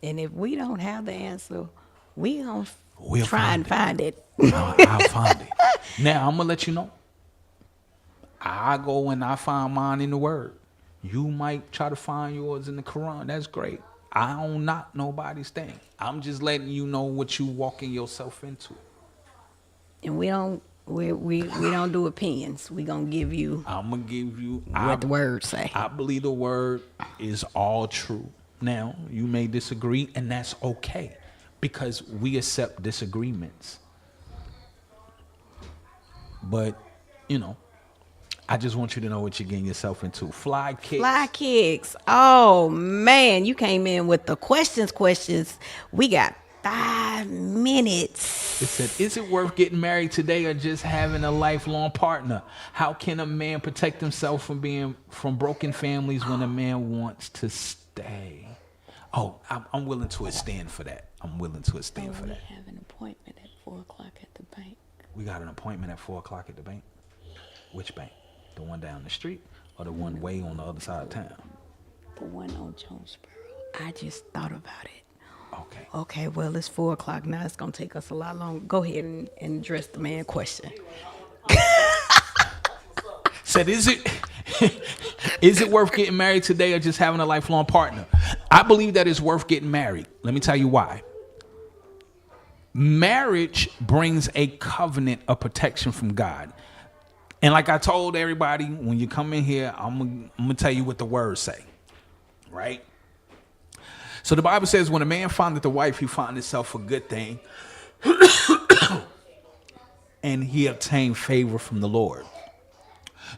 And if we don't have the answer, we'll We'll try and find it. I'll find it. Now, I'm going to let you know. I go and I find mine in the Word. You might try to find yours in the Quran. That's great. I don't knock nobody's thing. I'm just letting you know what you walking yourself into. And we don't do opinions. We gonna give you I'm going to give you what the words say. I believe the Word is all true. Now, you may disagree, and that's okay, because we accept disagreements. But, you know, I just want you to know what you're getting yourself into. Fly kicks. Fly kicks. Oh man, you came in with the questions. We got 5 minutes. It said, is it worth getting married today or just having a lifelong partner? How can a man protect himself from broken families when a man wants to stay? Oh, I'm willing to stand for that. We have an appointment at 4:00 at the bank. We got an appointment at 4:00 at the bank. Which bank? The one down the street or the one way on the other side of town? The one on Jonesboro. I just thought about it. Okay. Okay, well, it's 4:00 now. It's going to take us a lot longer. Go ahead and address the man question. Said, is it worth getting married today or just having a lifelong partner? I believe that it's worth getting married. Let me tell you why. Marriage brings a covenant of protection from God. And like I told everybody, when you come in here, I'm gonna tell you what the words say, right? So the Bible says, when a man findeth a wife, he find himself a good thing, and he obtained favor from the Lord.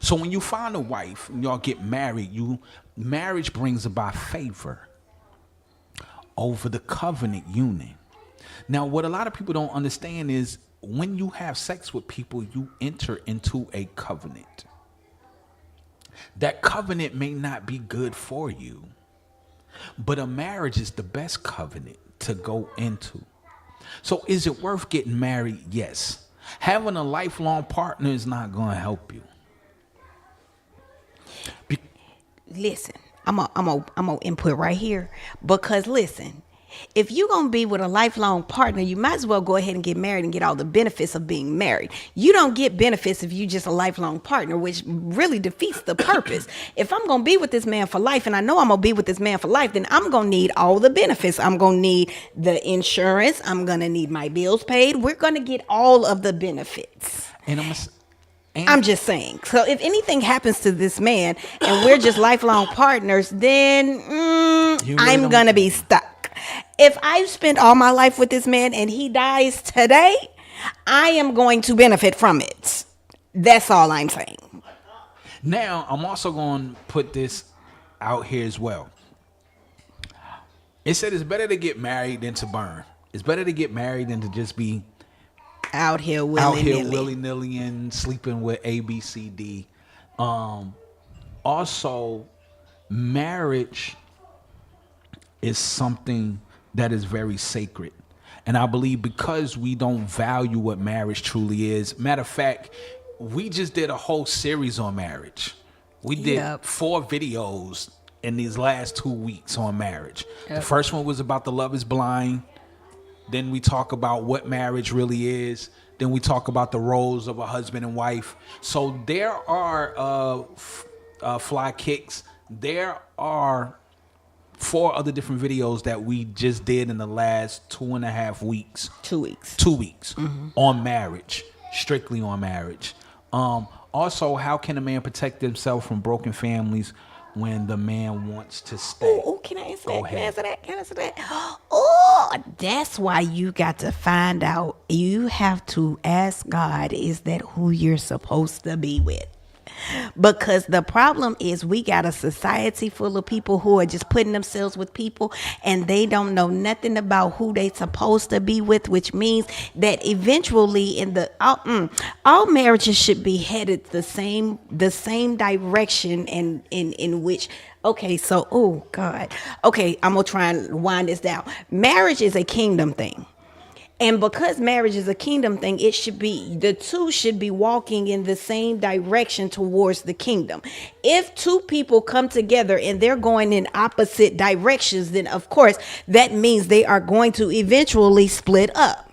So when you find a wife and y'all get married, marriage brings about favor over the covenant union. Now, what a lot of people don't understand is, when you have sex with people, you enter into a covenant. That covenant may not be good for you, but a marriage is the best covenant to go into. So is it worth getting married? Yes. Having a lifelong partner is not going to help you. Listen, I'm gonna input right here, because listen, if you're going to be with a lifelong partner, you might as well go ahead and get married and get all the benefits of being married. You don't get benefits if you're just a lifelong partner, which really defeats the purpose. If I'm going to be with this man for life, and I know I'm going to be with this man for life, then I'm going to need all the benefits. I'm going to need the insurance. I'm going to need my bills paid. We're going to get all of the benefits. And I'm just saying. So if anything happens to this man and we're just lifelong partners, then I'm going to be stuck. If I've spent all my life with this man and he dies today, I am going to benefit from it. That's all I'm saying. Now, I'm also going to put this out here as well. It said it's better to get married than to burn. It's better to get married than to just be out here willy-nilly and sleeping with A, B, C, D. Also, marriage is something that is very sacred. And I believe because we don't value what marriage truly is. Matter of fact, we just did a whole series on marriage. We did 4 videos in these last 2 weeks on marriage. The first one was about the Love is Blind. Then we talk about what marriage really is. Then we talk about the roles of a husband and wife. So there are fly kicks. There are 4 other different videos that we just did in the last 2.5 weeks. 2 weeks. 2 weeks on marriage, strictly on marriage. Also, how can a man protect himself from broken families when the man wants to stay? Oh, can I answer Go that? ahead. Can I answer that? Oh, that's why you got to find out. You have to ask God, is that who you're supposed to be with? Because the problem is we got a society full of people who are just putting themselves with people and they don't know nothing about who they supposed to be with, which means that eventually in the all marriages should be headed the same direction and in which okay, so oh God. Okay, I'm gonna try and wind this down. Marriage is a kingdom thing. And because marriage is a kingdom thing, it should be, the two should be walking in the same direction towards the kingdom. If two people come together and they're going in opposite directions, then of course that means they are going to eventually split up.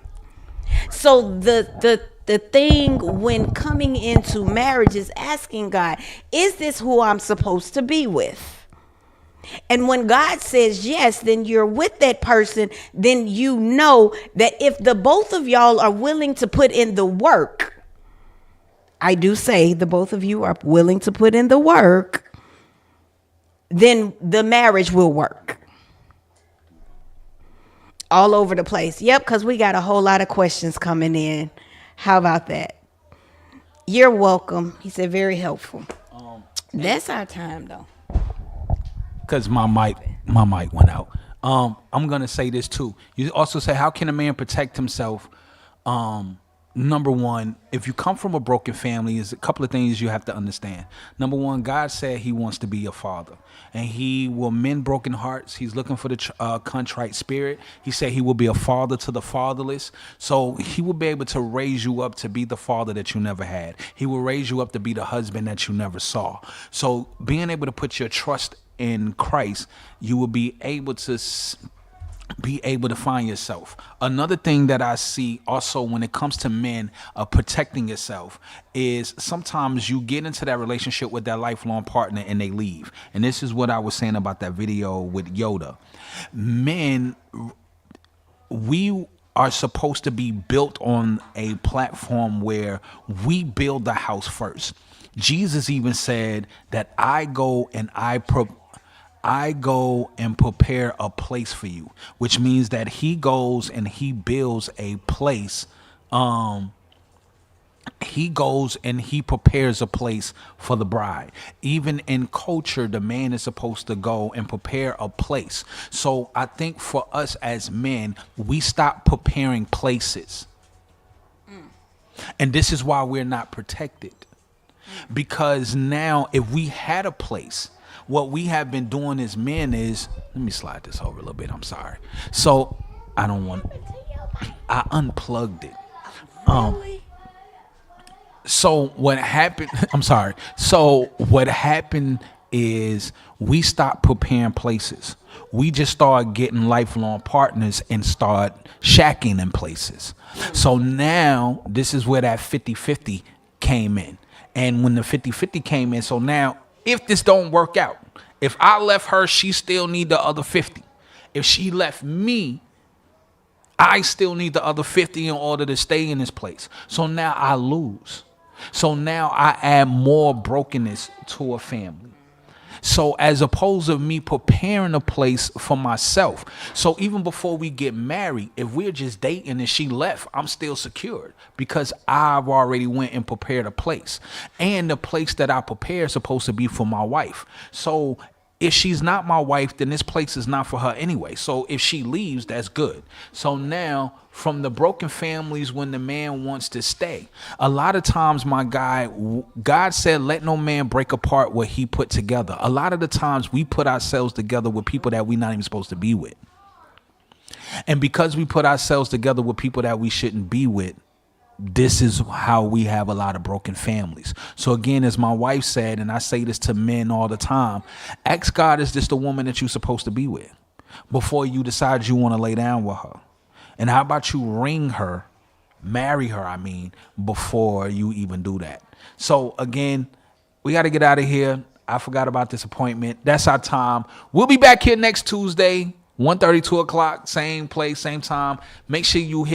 So the thing when coming into marriage is asking God, is this who I'm supposed to be with? And when God says yes, then you're with that person. Then you know that if the both of y'all are willing to put in the work, I do say the both of you are willing to put in the work, then the marriage will work. All over the place. Yep, because we got a whole lot of questions coming in. How about that? You're welcome. He said very helpful. That's our time though. Because my mic went out. I'm gonna say this too. You also say, how can a man protect himself? Number one, if you come from a broken family, is a couple of things you have to understand. Number one, God said He wants to be your father, and He will mend broken hearts. He's looking for the contrite spirit. He said He will be a father to the fatherless. So He will be able to raise you up to be the father that you never had. He will raise you up to be the husband that you never saw. So being able to put your trust in Christ, you will be able to find yourself. Another thing that I see also when it comes to men protecting yourself is sometimes you get into that relationship with that lifelong partner and they leave. And this is what I was saying about that video with Yoda. Men, we are supposed to be built on a platform where we build the house first. Jesus even said that I go and prepare a place for you, which means that He goes and He builds a place. He goes and He prepares a place for the bride. Even in culture, the man is supposed to go and prepare a place. So I think for us as men, we stop preparing places. And this is why we're not protected. Because now if we had a place, what we have been doing as men is, let me slide this over a little bit. I'm sorry. So I unplugged it. So what happened, I'm sorry. So what happened is we stopped preparing places. We just started getting lifelong partners and start shacking in places. So now this is where that 50-50 came in. And when the 50-50 came in, so now if this don't work out, if I left her, she still need the other 50. If she left me, I still need the other 50 in order to stay in this place. So now I lose. So now I add more brokenness to a family. So as opposed to me preparing a place for myself. So even before we get married, if we're just dating and she left, I'm still secured because I've already went and prepared a place. And the place that I prepare is supposed to be for my wife. So if she's not my wife, then this place is not for her anyway. So if she leaves, that's good. So now from the broken families, when the man wants to stay, a lot of times, my guy, God said, let no man break apart what He put together. A lot of the times we put ourselves together with people that we're not even supposed to be with. And because we put ourselves together with people that we shouldn't be with, this is how we have a lot of broken families. So again, as my wife said, and I say this to men all the time, ask God, is this the woman that you're supposed to be with before you decide you want to lay down with her? And how about you ring her, marry her, before you even do that? So again, we got to get out of here. I forgot about this appointment. That's our time. We'll be back here next Tuesday. 1:30, 2 o'clock, same place, same time. Make sure you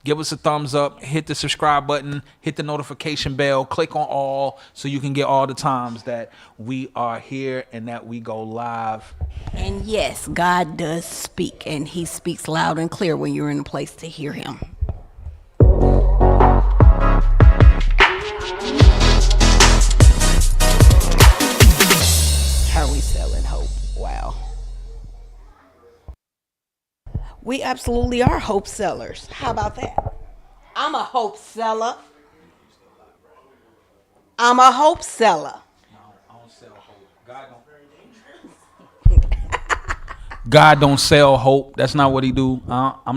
give us a thumbs up, hit the subscribe button, hit the notification bell, click on all so you can get all the times that we are here and that we go live. And yes, God does speak, and He speaks loud and clear when you're in a place to hear Him. We absolutely are hope sellers. How about that? I'm a hope seller. I'm a hope seller. I don't sell hope. God don't sell hope. That's not what he do. I'm not.